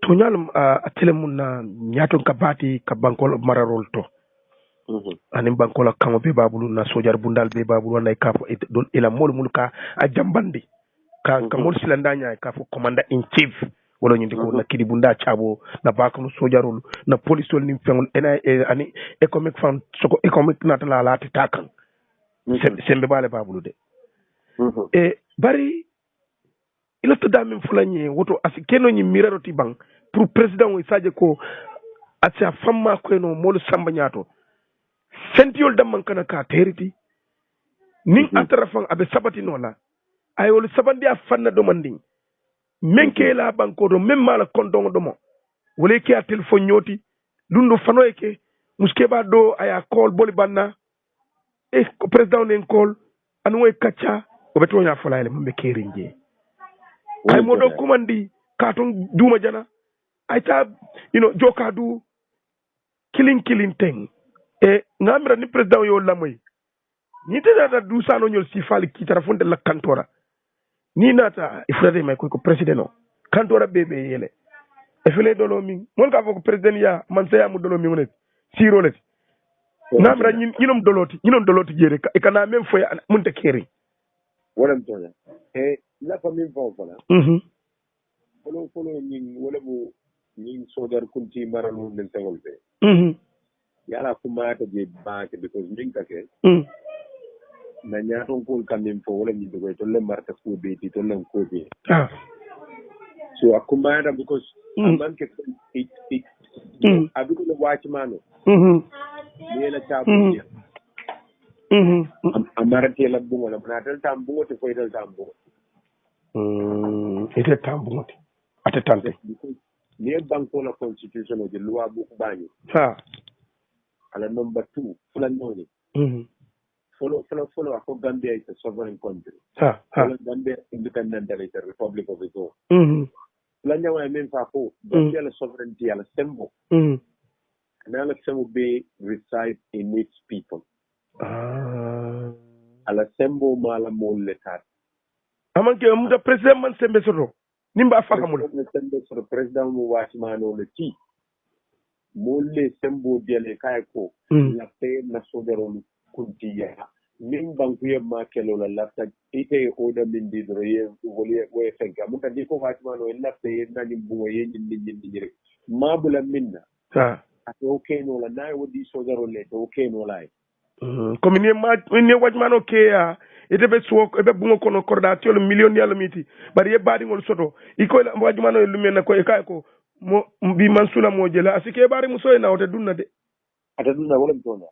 to ñalum a telemun na ñaton ka bati ka bankol mararol to anin bankola kamo be babulu na sojar bundal be babulu na ka don ila mol mulka a jambandi ka mol silanda nya ka fo commander in chief wala ñu ndiko na kidi bunda chabo na bakam sojarul na police tol ni fengol ani economic fund soko economic natala la takan sembe bale babulu de bari ila to damin fulanye woto asikeno ni miraro ti bang pour président o isaje ko atia famma ko no mol samba nyato sentiol damman kana ka teriti nin atrafan abe sabati nola ayol sabandi a fanna do manding menke la banko do même mala kondon do mo wole ki a telephone nyoti lundo fano eke muske ba do aya call boli banna e ko president en call anu e kacha o beto nya falaile mbe kerinje ay modo komandi katon duma jana ay ta joka du killing thing ngamira ni president yo lamoy ni te da du sano nyol si fali kitara fonde la kantora ni nata ifrade may ko president o kantora bebe yele e fele dolo mi mon ka foko president ya man saya mu dolo mi wonet siro let ngamira ñinom doloti jere e kana même foy mun te keri wala mtoya la famille va voilà folo ñing wala bu ñing sojar kunti maralu nen tengol be yala kumata je baake because min kake na ñaaton kol kamin fo wala ñinde koy tolle marta ko beeti tolle ko be so akumata because man ke it abiku le watchman ni la chabu amarate la bungo la natal tambu te ko ital tambu ite tambu ate tante ni banko la constitution de loi bu bañu ala number 2 fulan noni follow ako Gambia is a sovereign country Gambia independent is a republic of its own fulan nyawa men fa ko Gambia la sovereignty ala sembo and ala sembo be reside in its people ala sembo mala mol le tat amanke mu da president man sembe soto nimba fahamul sembe soto president mu wasimano le ti molle sembo dele kay ko la pe na sodero kuntiya min bankuye ma kelo la lafta ite oda min didro ye woli we fenka mun kan ko wasimano en lafta ye nani buwo ye nyindi rek mabula minna ha okay no la nay wodi sodero le okay no la comme ni wajmano ke ya ite be suwo be bungo kono coordinateur million yalla miti bari ye badi ngol soto iko wajmano lumena ko e kay ko mo bi mansula mo jela asike bari muso na wote dunna de ata dunna wala tona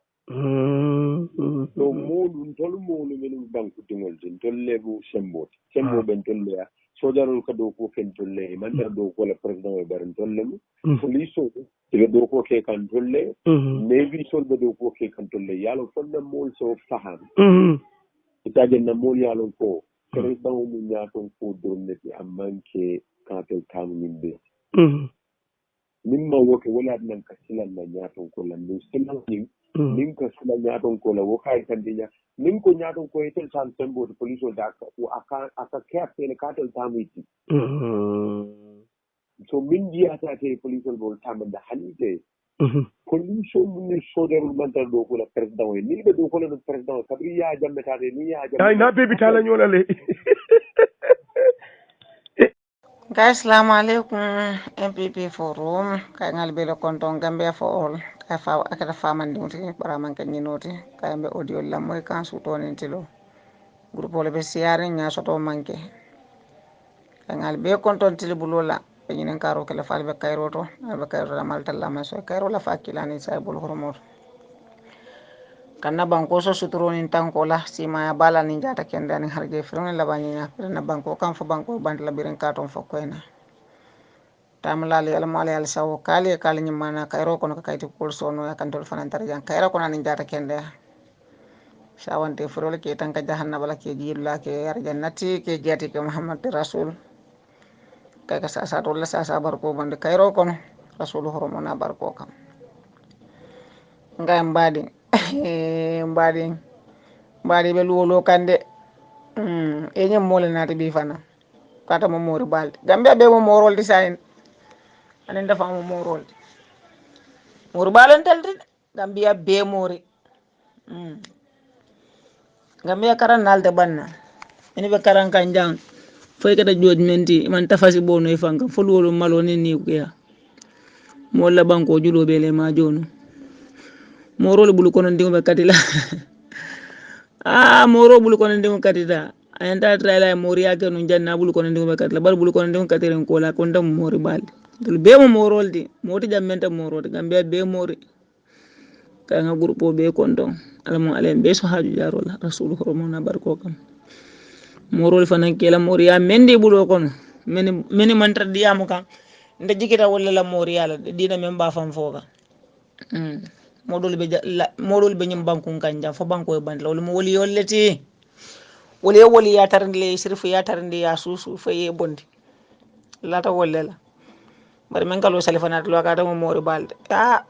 to molu tolu molu men banku tingol tin tolle bu sembo ben tolle ya sojarol ka do ko ken tolle man da do ko la president e barin tolle mu police te do ko ke kan tolle navy sol be do ko ke kan tolle yalo fonda mol so faham itaje na mol yalo ko president mu nyaaton ko donne ti amanke katel tam nimbe mimma woke wala nan ka silan na nyaaton ko lan do silan nin ka sila ñaaton ko la wo kay kandiña nin ko ñaaton ko etel tan sembo de police o da ko aka kerte le katel tamiti so min jiyata te police o bol tamanda halite police o mun soderul mantal do ko la president ni be do ko la president kabri ya jamme tade ni ya jamme ay na bebi tala ñola le Guys, assalamu alaikum MPP forum kay ngal belo konton Gambia for all kay fa akata famandi muti bara man kan nyinoti kay be audio la moy kan su tonen tilo groupe le be siare nya soto manke kay ngal be konton tilo bulola be nyinen karo kala fal be kayroto be kayro la malta la ma so kayro la fakilani say bul hormor kanna banko so suturonin tanko la sima ya bala ni jata kende ani harje frone la banyina na banko kan fo banko band la biren katon fo koyna tamlali ala mali al sawo kali kali nyimana kayro kono kayti kol sono ya kantol fanan tarjan kayro kono ni jata kende sawante frole ke tanka jahanna bala ke jilla ke arjannati ke jati ke muhammad rasul kay ka sa to la sa barko bande kayro kono rasul hormona barko kam ngay mbadi mbadi be luwolo kande e nyam mole nati bi fana kata mo mori balde Gambia be mo morol di sayin anen dafa mo morol mor balen taldi Gambia be mori Gambia karan nalde banna eni be karan kanjang foy kata jod menti man tafasi bono e fanka fo luwolo malo ni ko ya mo la banko julo be le ma jonu morol bulu kono ndingo be katila moro bulu kono ndingo katida ayanta trailer moriya ke no janna bulu kono ndingo be katila bar bulu kono ndingo katiren ko la kon dam mori balde dul be mo morol di moti jammenta morode Gambia be mori ka nga groupe be kondo alamo alen be so haju jarol rasul hormona barko kam morol fanan kela moriya mendi bulu kono meni mantra diamu kan nda jikita wala la moriya la dina men ba fam foga modul be nyim banku kanja fo banko e band lawol mo woli yolleti woli ya tarndile sirfu ya tarndi ya susu faye bondi lata wolle la bari men kalo salifanat lo ka mo mori balde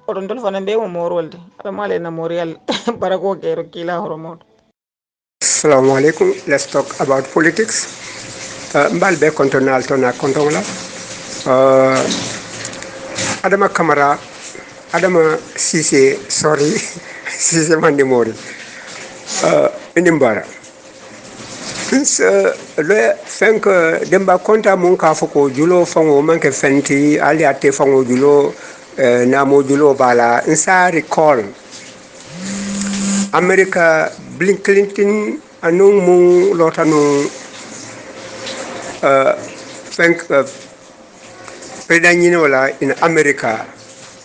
odon dol fana be mo morolde ala male na morial barako kero kila horomon. Assalamu alaikum. Let's talk about politics. Mbal be kontonal tona kontonla. Adama Kamara Adama Cissé sorry Cissé mandi mori inimbara le fenk demba konta mun ka foko julo fango manke fenti ali ate fango julo namo julo bala insa recall America Bill Clinton anung mun lotanu fenk president wala in America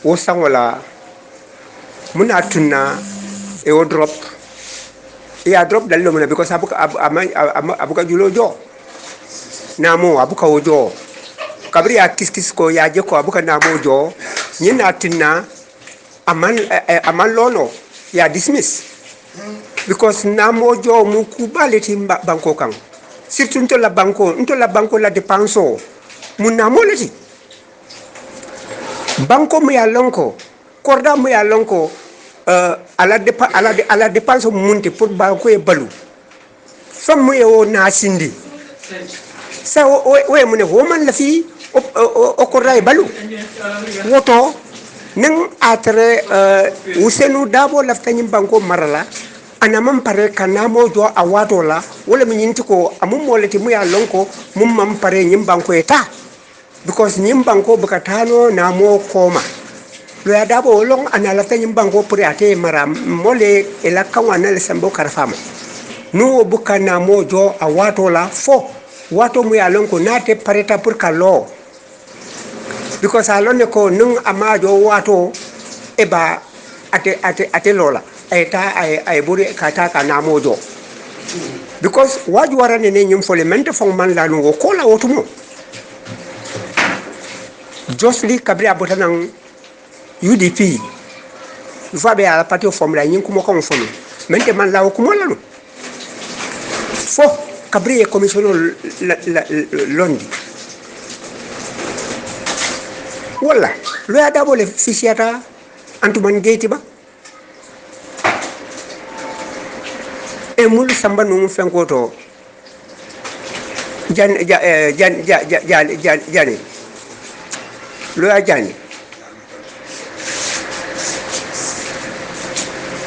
wosan wala muna tunna e o drop dallo muna because abuka julo jo namo abuka ojo kabri ya kiskis ko ya je ko abuka namo jo nyina tunna aman lono ya dismiss because namo jo mu kubaleti banko kan surtout nto la banko la dépenso mun namo leti banko mu ya lonko korda mu ya lonko à la dépense monte pour banko e balu famu e o na sindi sa o mun ho man la fi o ko ray balu woto nang atre usenu dabo la tanyim banko marala ana man pare kana mo jo a wato la wala min yinti ko amum molati mu ya lonko mum man pare nyim banko eta because nyim banko bukatano na mo koma lo ya dabo long ana la tanyim banko pure ate mara mole ela kawana le sambo karfama no bukana mo jo a wato la fo wato mu ya lonko nate pareta pour kalo because alone ko nung amajo wato eba ate lola eta ay buri kata kana mojo because waju warane ne nyum fole mente fong man la no ko la wotumo josli kabri abotanang UDP va be ala parti fom la nyin kuma ko fom mente man la ko mo la no fo kabri e commission londi wala lo ya dabo le fisiata antuman gate ba e mul samba no fenko to jani lo ya jani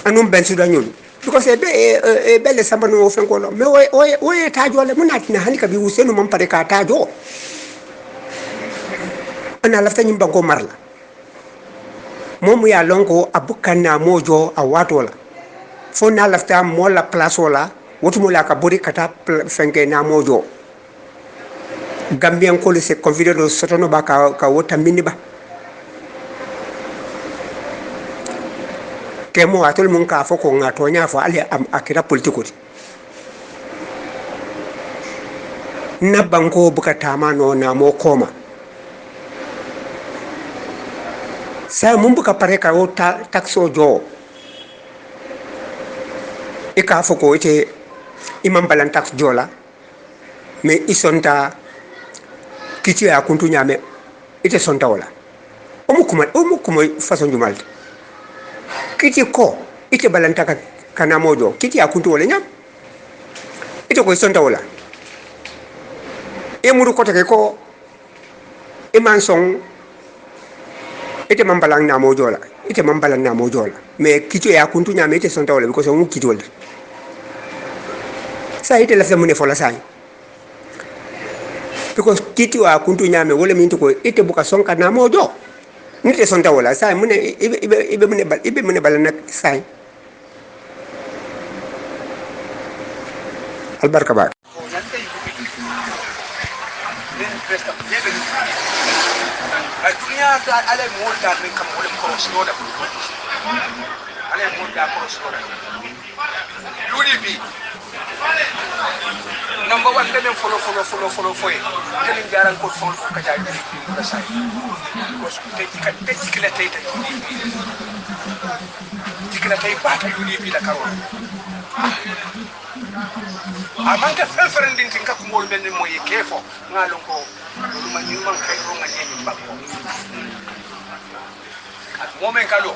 anum ben sudan ñul because e belle samba no fenko lo mais o tajo le munatina hani ka bi usenu mam pare ka tajo ana lafta ñim banko marla momu ya lonko abukana mojo a watola fo na lafta mo la place wala wotumo la ka bori kata fenke na mojo gambien ko le se convider do sotono ba ka wota miniba kemo atol mun ka fo ko ngato nya fo ale akira politiko na banko bukata ma no na mo koma sa mun buka pare ka o taxo jo e ka fo ko ite imam balan tax jola mais isonta kiti ya kuntu nyame ite sonta wala o mu kuma façon du mal kiti ko ite balan taka kana mojo kiti ya kuntu wala nyam ite ko sonta wala e muru ko te ko e man song ite mambalang na mojola ite mambalang na mojola mais kito ya kuntu nyame ite sonta wala because on kito wala sa ite la famune fola sai because kito ya kuntu nyame wala mintu ko ite buka sonka na mojo nite sonta wala sai mune ibe mune balana sai albarka ba الدنيا على مول دار من كم مول كروسودا على مول دار كروسودا UDP number 1 dem follow foy dem jaran ko fon ko kaja ko sai ko te tikila tay tikila tay pa ta UDP la karo amanta felferendin tin ka ko mol melni moy kefo ngalo ko luma ni man kay ro ngani ni bakko momen kalo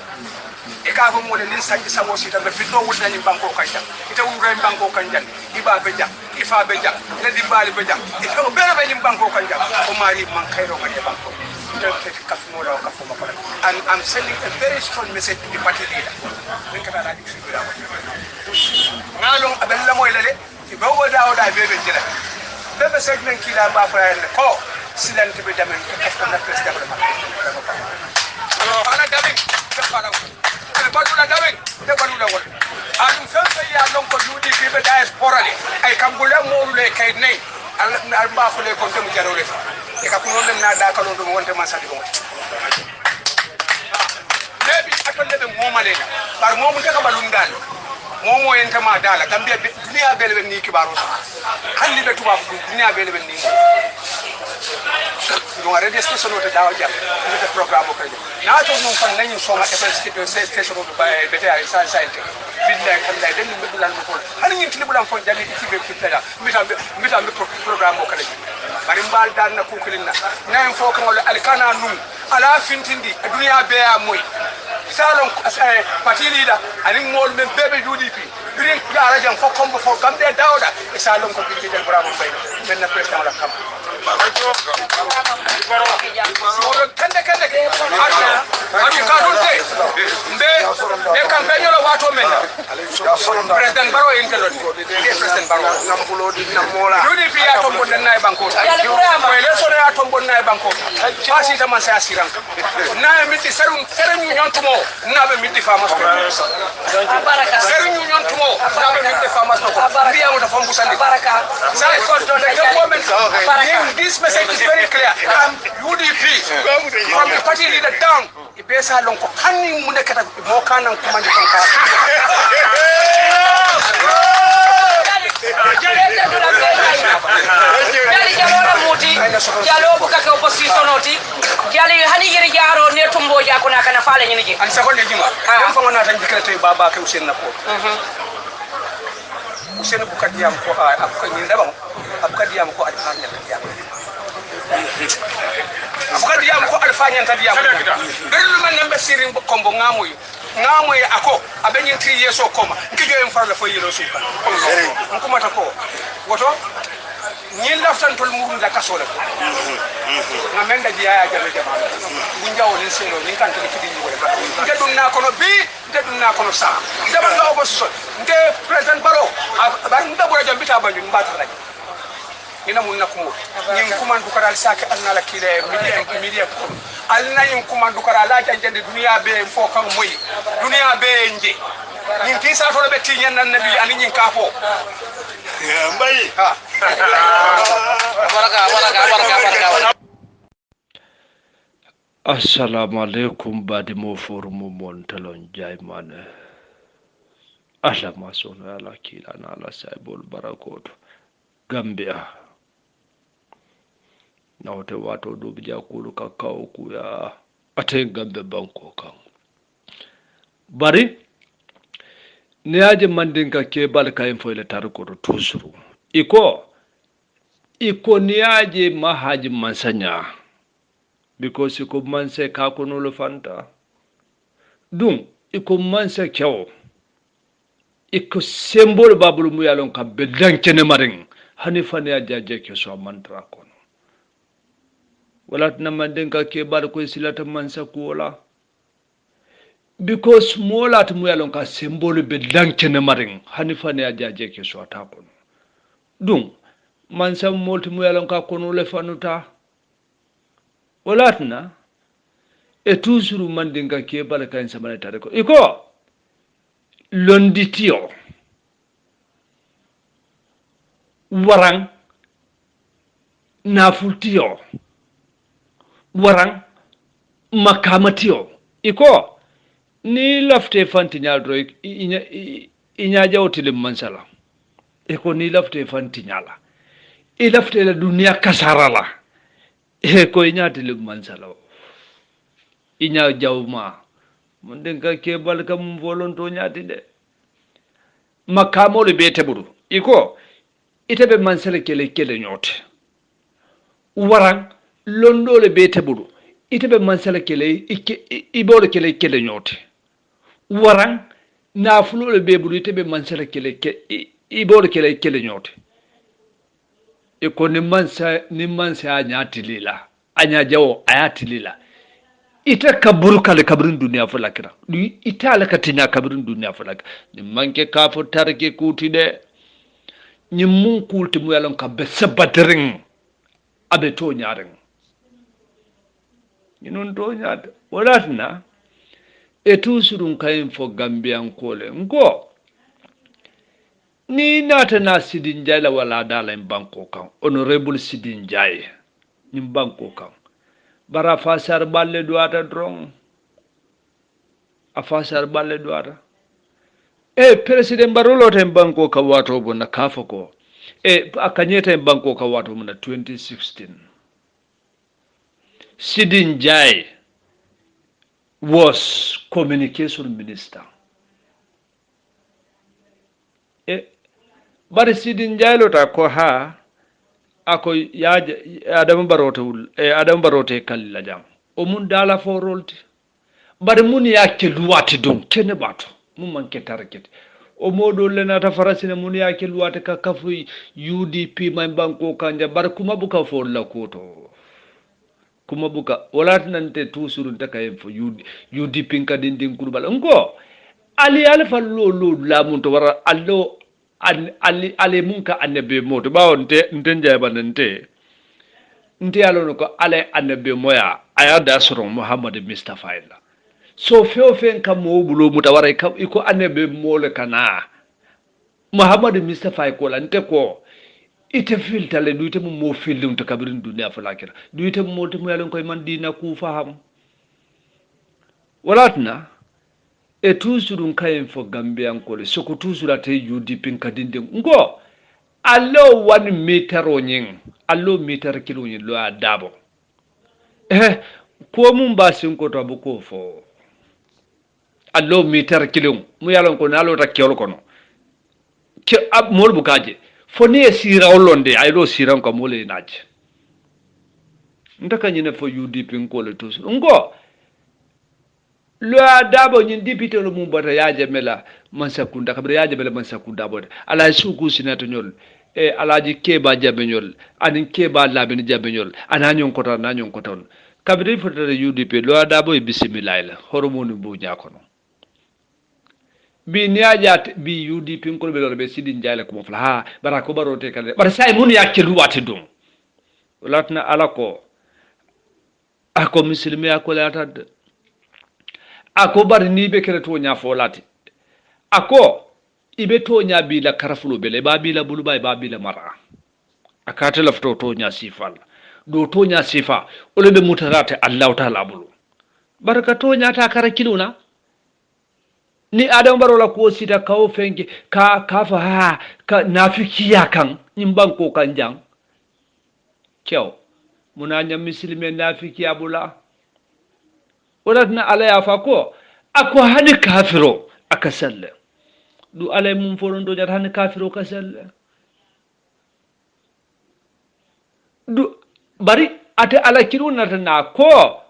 e ka ko mole nin sanji sawo sita be fitno wudna ni banko kanja ita wura ni banko kanja iba be jam ifa be jam le di bali be jam ita o bere be ni banko kanja o mari man kay ro ngani banko ita ka mo la ka fo ma pare and I'm sending a very strong message to the party leader den ka da di figura ngalo abella moy lele be woda oda be be jira bebe segment kila ba fa ko silan be jamen ko na president ba ana damin te fara te badula damin te badula wol anu fembe ya lon ko UDP be diaspora le ay kambule moolu le kay nay al ba fu le ko te mu jarole e ka ko non na da ka do wonte ma sadi won lebi akon lebe momale par momu te ka balum dal momo enta ma dala gambia dunia belbe ni kibaro handi be tuba dunia belbe ni donc radio station o dawa jam le programme ko na to non fan nañu soma station o bay bete ay sa inte billahi kan lay den mi bulan ko hani ñi tili bulan fon jali ci be fitala mi programme ko kala bari mbal dal na ko kulina na en fo ko al kana num ala fintindi dunia be ya moy salon parti leader ani mol men bebe UDP birin yara jam fo kombo fo gambe dawda e salon ko bi del bravo fay men na president la kam kande adu kadunte mbe e campagne la wato men president baro intelot president baro nambulo di namola UDP ya tombo na e banko ko election ya tombo na e banko fasi ta man sa asiran na miti serum ñon tumo na be miti famas ko baraka serum ñon tumo na be miti famas ko biya mo ta fambu sande baraka sai ko to the government this message is very clear UDP from the party leader down ibesa lon ko kanni mu ne kata mo kanan kuma ndi kanka jali jalo muti jalo buka ka opposition oti jali hani yeri jaro ne tumbo ja kuna kana fala nyini ji an sakon ne jima yan fa ngona tan dikrete baba ka Usen na ko Usen buka diam ko abuka nyi daba abuka diam ko alfanya diam abuka diam ko alfanya diam belu man nambe sirin kombo ngamoy ako abenyin 3 years o koma nkijo en farla fo yelo suka nguma ta ko woto ñin laftan tol murum da kasole ko ngamenda ji aya jabe jama bunjawo ni selo ni kan to kidi ni wala nde dunna kono bi nde dunna kono sa nde ba nga opposition nde president baro ba nda bura jambita banju mbata rek ina mun nakumo ñin kumandu karal sake annala kile media ko alna ñin kumandu karal la jande duniya be fo kan moy duniya be nje ñin ki sa to be tiñan nan nabi ani ñin kafo ya mbay ha baraka assalamu alaikum badi mo forum mon talon jaymane ala masona ala kila na ala saibol barakoto gambia nawte wato do bija kulu kakao kuya ate gambe banko kan bari ni aje mandinka ke balka info ile tarko tusuru iko ni aje mahaji mansanya because iko manse ka kono lo fanta dum iko manse kyo iko symbol babulu mu yalon ka bedan kene maring hanifa ne ajaje ke so mantra kono wala tna mandinka ke bar ko silata mansa ko wala because molat mu yalon ka symbol bedan kene maring hanifa ne ajaje ke so ta kono dum mansa molti mu yalon ka kono le fanuta wala tna e toujours mandinka ke bar kan samana tare ko iko londitio warang nafultio warang makamatio iko ni lafte fantinyal do inya jawtilim mansala iko ni lafte fantinyala lafte la dunia kasarala iko inya tilim mansala inya jawma mun denka ke balka mum volonto nyati de makamole be teburu iko itebe mansale kele nyote waran londole be teburu itebe mansale kele ibole kele nyote waran nafulole be buru itebe mansale kele ibole kele nyote iko ni mansa anyati lila anya jawo ayati lila ita kaburu kale kabrin duniya fulakira ita alaka tinya kabrin duniya fulakira ni manke kafu tarke kuti de ni mun kulti mu yalon ka be sabadring abe to nyaring ni non to nyaade walatna e tusurun kayin fo gambian kole ngo ni nata na sidin jayla wala dala en banko kan honorable sidin jay ni banko kan bara fasar balle duata drong a fasar balle duata president barolo ten banko ka wato bona kafa ko akanyeta en banko ka wato mona 2016 Sidin Jai was communication minister bari Sidin Jai lota ko ha ako yaje adam barote kallila jam o mun dala fo rolti bar mun ya ke luwati don kene bato mun man ke tarakete o modo le nata farasina mun ya ke luwati ka kafu UDP man banko kanja bar kuma buka fo la koto kuma buka wala nante toujours ta kay fo UDP ka dindin kurbal ngo ali alfa lo la mun to wara allo ali mun ka annabe moto bawo nte banante nte yalo ko ale annabe moya aya da soro Muhammad Mustafa illa so feofen kam mo bulo mutawara iko annabe mole kana Muhammad Mustafa ko lante ko ite filtale duite mo filum to kabirin duniya falakira duite mo to mo yalon koy man dina ku faham walatna e toujours kayen fo gambian ko le soko toujours ate UDP kadinde ngo allo 1 meter onyin allo meter kilo nyin lo adabo ko mum basin ko to ko fo allo meter kilo mu yalon ko nalo ta kelo kono ke ab mol bukaje fo ne sira olonde ay do siran ko mole naje ndaka nyine fo UDP ko le toujours ngo lo adabo nyin député lo mum bata yaaje mela man sakunda kabre yaaje mela man sakunda bode ala suku sinato nyol e alaji keba jabe nyol anin keba labini jabe nyol ananyon koton kabre fotata UDP lo adabo e bismillah la hormonu bu nyakono bi niaja bi UDP ko be lo be sidin jale ko fla ha barako barote kale bar say mun yakke luwati dum latna alako ako muslimi akole atad ako bari ni be kere to nya folati ako ibe to nya bi la karafulo bele ba bi la bulu bay ba bi la mara akata lafto to nya sifal do to nya sifa ole be mutarate Allah taala bulu baraka to nya ta kara kiluna ni adam barola ko sita kawo fenke ka kafa ha ka nafikiya kan nyimban ko kanjang kyo munanya muslime nafikiya bula wadatna ala ya fako ako hani kafiro akasalle du ala mum forondo jata hani kafiro kasalle du bari ate ala kiruna na ko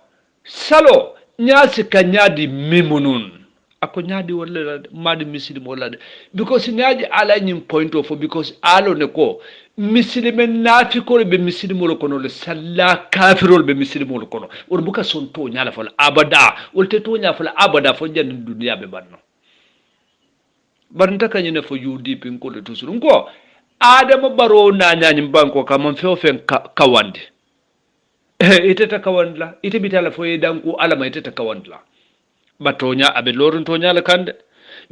salo nyasi kanyadi mimunun ako nyadi wala madi muslim wala because nyadi ala nyim point of because alo ne ko muslim nafi ko be muslim lo kono le salla kafirol be muslim lo kono or buka son to nyala fala abada wolte to nyala fala abada fo jan dunya be banno barnta kanyene fo UDP ko le tusuru ko adama baro na nyanyim banko kam fo fen kawande ite ta kawandla ite bitala fo yedanku alama ite ta kawandla batonya abe lorun tonya la kande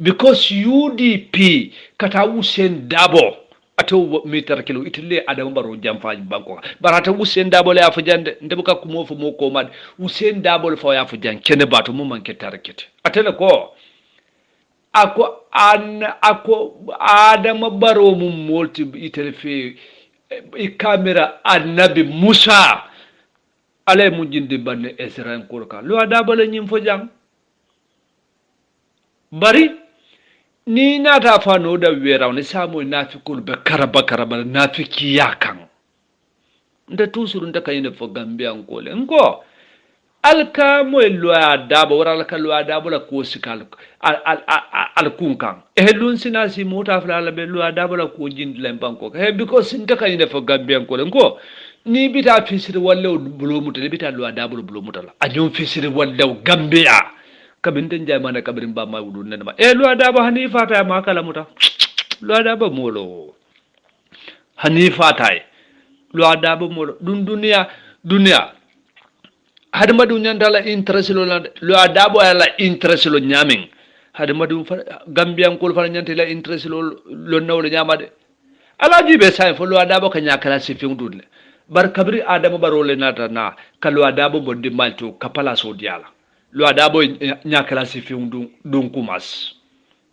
because UDP kata Usain Dabo ato meter kilo itile adam baro jamfaji banko barata Usain Dabo le afujande ndebuka kumo fo moko mad Usain Dabo fo ya afujan kene bato mum man ketarkete atele ko ako adam baro mum molti itele fe e camera annabi Musa ale mujinde banne Israel korka lo Dabo le nyim fo jang bari ni nata fano da wera ni samu nafikul be karaba nafiki yakan nda tusuru nda kayine fo gambia ngole ngo alka mo lo adabo wara alka lo adabo la ko sikal al kunkan lun sinasi mota fala be lo adabo la ko jindi lembanko because nda kayine fo gambia ngole ngo ni bita fisiri walla bulo mutale bita lo adabo bulo mutala anyum fisiri walla gambia kabin tan jamana kabirin ba ma wudu nan ma lo adaba hanifa ta ma kala muta lo adaba molo hanifa ta lo adaba molo duniya hadma dunyan dala interest lo adaba la interest lo nyamin hadma dun gambian ko fa nyante la interest lo nawle nyamade alaji be sai fo lo adaba ka nyakala se fin dudle bar kabri adama barole nata na kalo adaba boddi malto kapala so diala lo adabo nyakala sifiu dun kumas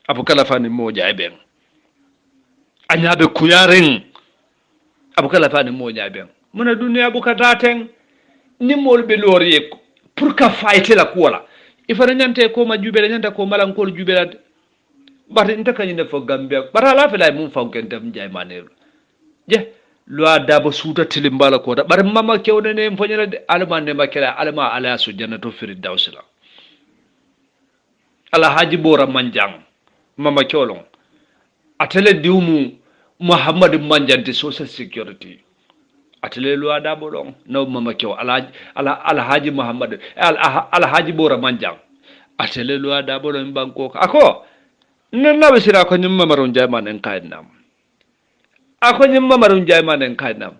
apo kala fani moja eben anyabe kuyaren apo kala fani moja eben muna dunia buka daten ni molbe lori pour ka fight la kola ifana nyante ko ma jubele nyanta ko malan ko jubela bar inta kanyine fo gambia bar ala fela mum fanken tam jay manelo je lo adabo suta tilimbala ko bar mama kewne ne fonyere alma ne makela alma ala su jannato firdaus la alhaji bora manjang mama kyolong atele diumu muhammad manjanti social security atele lu ada bolong no mama kyo alhaji muhammad alhaji bora manjang atele lu ada bolong banko ako nanna besira ko nyum mamarun jayman en kaydnam ako nyum mamarun jayman en kaydnam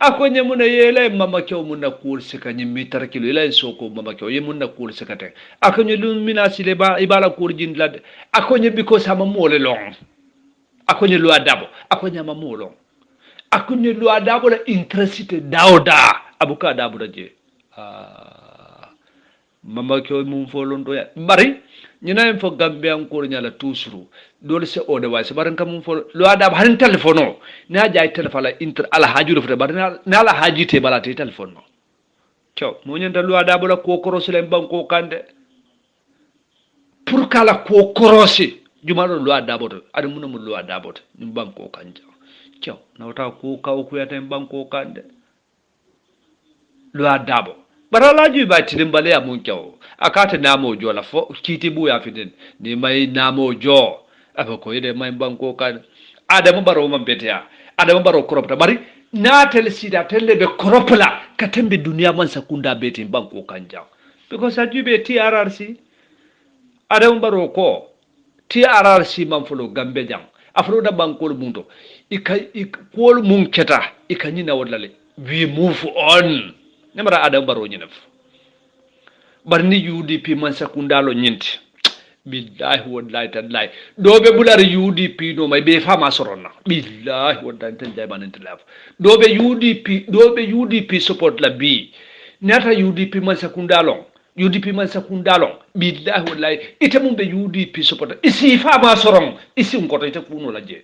ako nyamuna yele mama kyo munna kul sika nyim mitar kilo ila soko mama kyo yemunna kul sika te ako nyum minasile ba ibala kur jindlad ako nyebi ko sama mole long ako nye loi dabo ako nyama molong ako nye loi dabo la intensité dauda abuka dabo je mama ko mum folon do ya bari nyina en fo gambia ko nyala tusru dole se o de wa se baran kam fo loi dabo han telefono na jay telephone la inter ala haju do bar na ala haji te bala te telephone no ciow mo nyanda loi dabo la ko korosle banko kande pour kala ko korosi jumalo loi dabot ada munum loi dabot nim banko kanja ciow nawta ko kaw ko yata banko kande loi dabo barala ju ba tilim bale amun ciow akata namo jo la fo kiti bu ya fidin ni may namo jo aba ko yede may banko kan adam baro mam betia adam baro kropta bari na tel sida telle be kropla katembe dunia man sakunda beti banko kanja because ajube TRRC adam baro ko TRRC man folo gambe jang afro da bankol munto kol mun keta ikanyina wadlale we move on namara adam baro nyinaf barni UDP man sakundalo nyinti billahi wallahi tallahi dobe bular UDP no may be fama soronna billahi wallahi tan jayman intilaf dobe UDP support la bi nata UDP man sakundalo UDP man sakundalong billahi wallahi ite mum be UDP support isi fama sorom isi ngoto ite kuno la je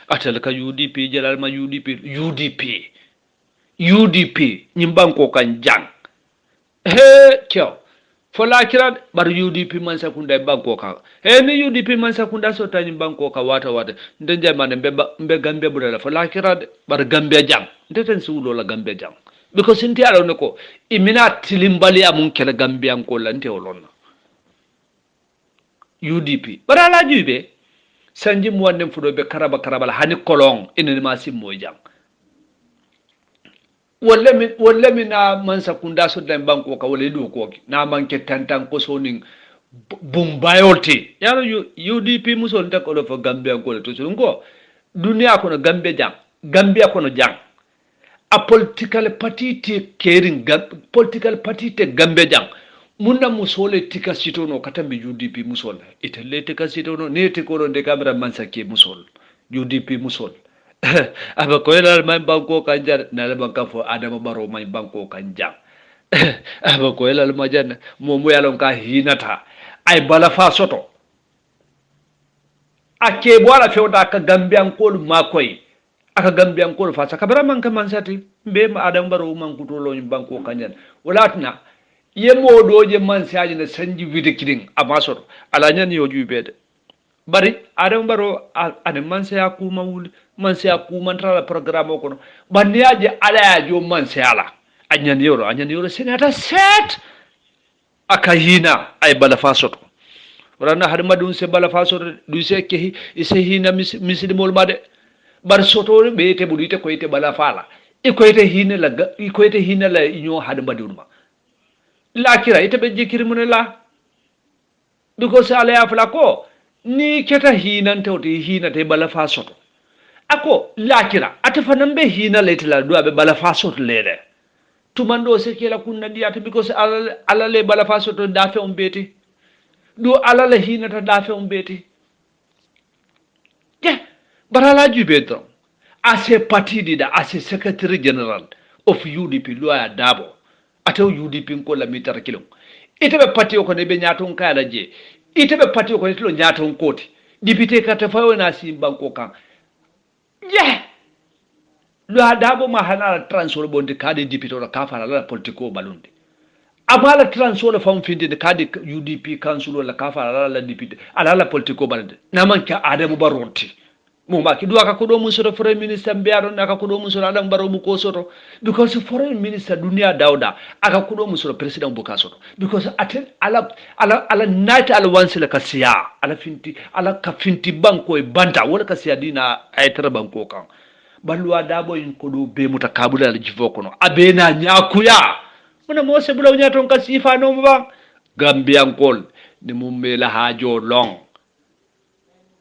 atel ka UDP jelal ma UDP nyimbanko kan jang kyo fola kira bar UDP man sakunda banko ka ni UDP man sakunda so tani banko ka wata ndenje man mbe gambe budala fola kira bar gambe jang ndeten suulo la gambe jang because inti alo nako imina tilimbali amun kala gambian ko lante olonna UDP barala jube sanji mu wanden fudo be karaba hani kolong enen ma simmo jang wala mi na man sakunda so den banko ka wala do ko na manke tantan ko sonin bumbayoti yaro UDP musol tak ko fo gambian ko to sungo dunia ko no gambia ko no jang a political party te gambe jang munna musole tika sitono katambe UDP musol itelle tika sitono nete ko ronde kamera mansake musol UDP musol aba ko elal may banko kanjar na la banka fo adama baro may banko kanja aba ko elal majan momu yalon ka hinata ay bala fa soto ake boala fewda ka gambian ko makoy aka gambian ko fa saka bara man ka man sati be ma adam baro man kutolo ni banko kanyan walatna yemo doje man saji na sanji vide kidin amaso ala nyan yo jubede bari adam baro ane man sa yakuma wul man sa yakuma tra programme ko banyaje ala ya jo man sa ala anyan yoro senata set akahina ay bala fasoto rana har madun se bala fasoto du se ke ise hina misidmol made bar soto be te budite ko ite bala fala ikoyte hina la inyo har madun ma la kira ite be jikiri munela because ala ya fala ko ni keta hinan tawti hina te bala fasoto ako la kira atafanan be hina letla do be bala fasoto lede tumando se kela kunna diata because ala le bala fasoto dafe on beti do ala le hina ta dafe on beti barala jubeto ase parti dida ase secretary general of UDP loya dabo atew UDP ko la mitar kilo itebe parti ko ne be nyaton kala je itebe parti ko ne lo nyaton koti député kata fawo na si banko kan lo dabo ma hana transfer bonde kade député la kafara la politiko balunde amala transfer fam finde de kade UDP council la kafara la député ala la politiko balunde naman ka adamu baronti mo ma ki duwa ka ko do musoro foreign minister mbiaro naka ko do musoro adam baro mu ko soto because foreign minister dunia dauda aka ko do musoro president bu ka soto because aten ala night ala wansila ka siya ala finti banko e banta wala ka siya dina ay tara banko kan balwa dabo in ko do be muta kabula ala jifo kono abena nyakuya mona mo se bulaw nyaton ka sifa no ba gambian kol ni mum me la hajo long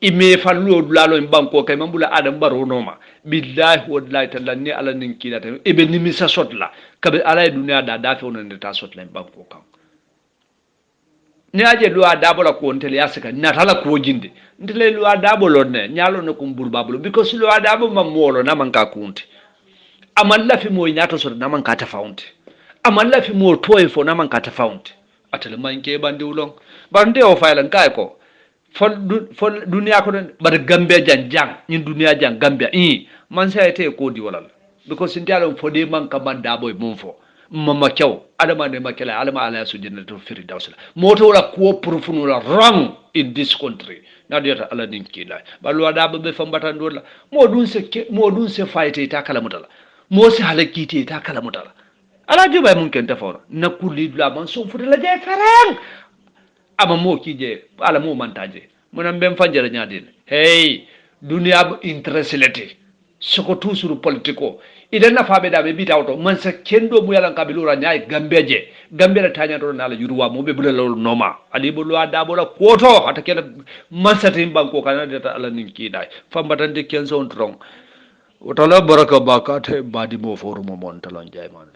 ime fallo dulalo en banko kay mambula adam baro noma billahi wallahi talla ni ala nin kila tan e be nimi sa sotla kabe ala dunya da fe onon ta sotla en banko kan ni aje lo adabo la ko ontel yasaka na tala ko jinde ndele lo adabo lo ne nyalo ne ko mbur bablo because lo adabo mamolo na man ka kunti amalla fi mo nyato sot na man ka ta faunti amalla fi mo toy fo na man ka ta faunti atale man ke bande ulong bande o faylan kay ko fon dunia ko bar gambia jang ñin dunia jang gambia man sayete ko di walal because ndialo fode man ka banda boy mum fo mama kyaw adama ne makela alama ala sujinna to firdaus moto la ko profunu la wrong in this country na diata ala nin kila balu ada be fambata ndola modun se fayte ta kala mutala mo se halakiti ta kala mutala ala juba mun ken ta fora na kulli la man so futa la jay farang ama mo kije ala mo mantaje monam bem fanjara nyaadil hey dunia interesselete soko toujours politico idan na fabe da be bitawto man sa kendo mu yalan kabilura nyaay gambeje gambela tanya to na la yuruwa mo be bulal noma ali bulu ada bola koto ata kena man sa tim banko kana data ala nin kidai fambatan de kenzo on trong wotala baraka bakate badi mo forum mo mon talon jay man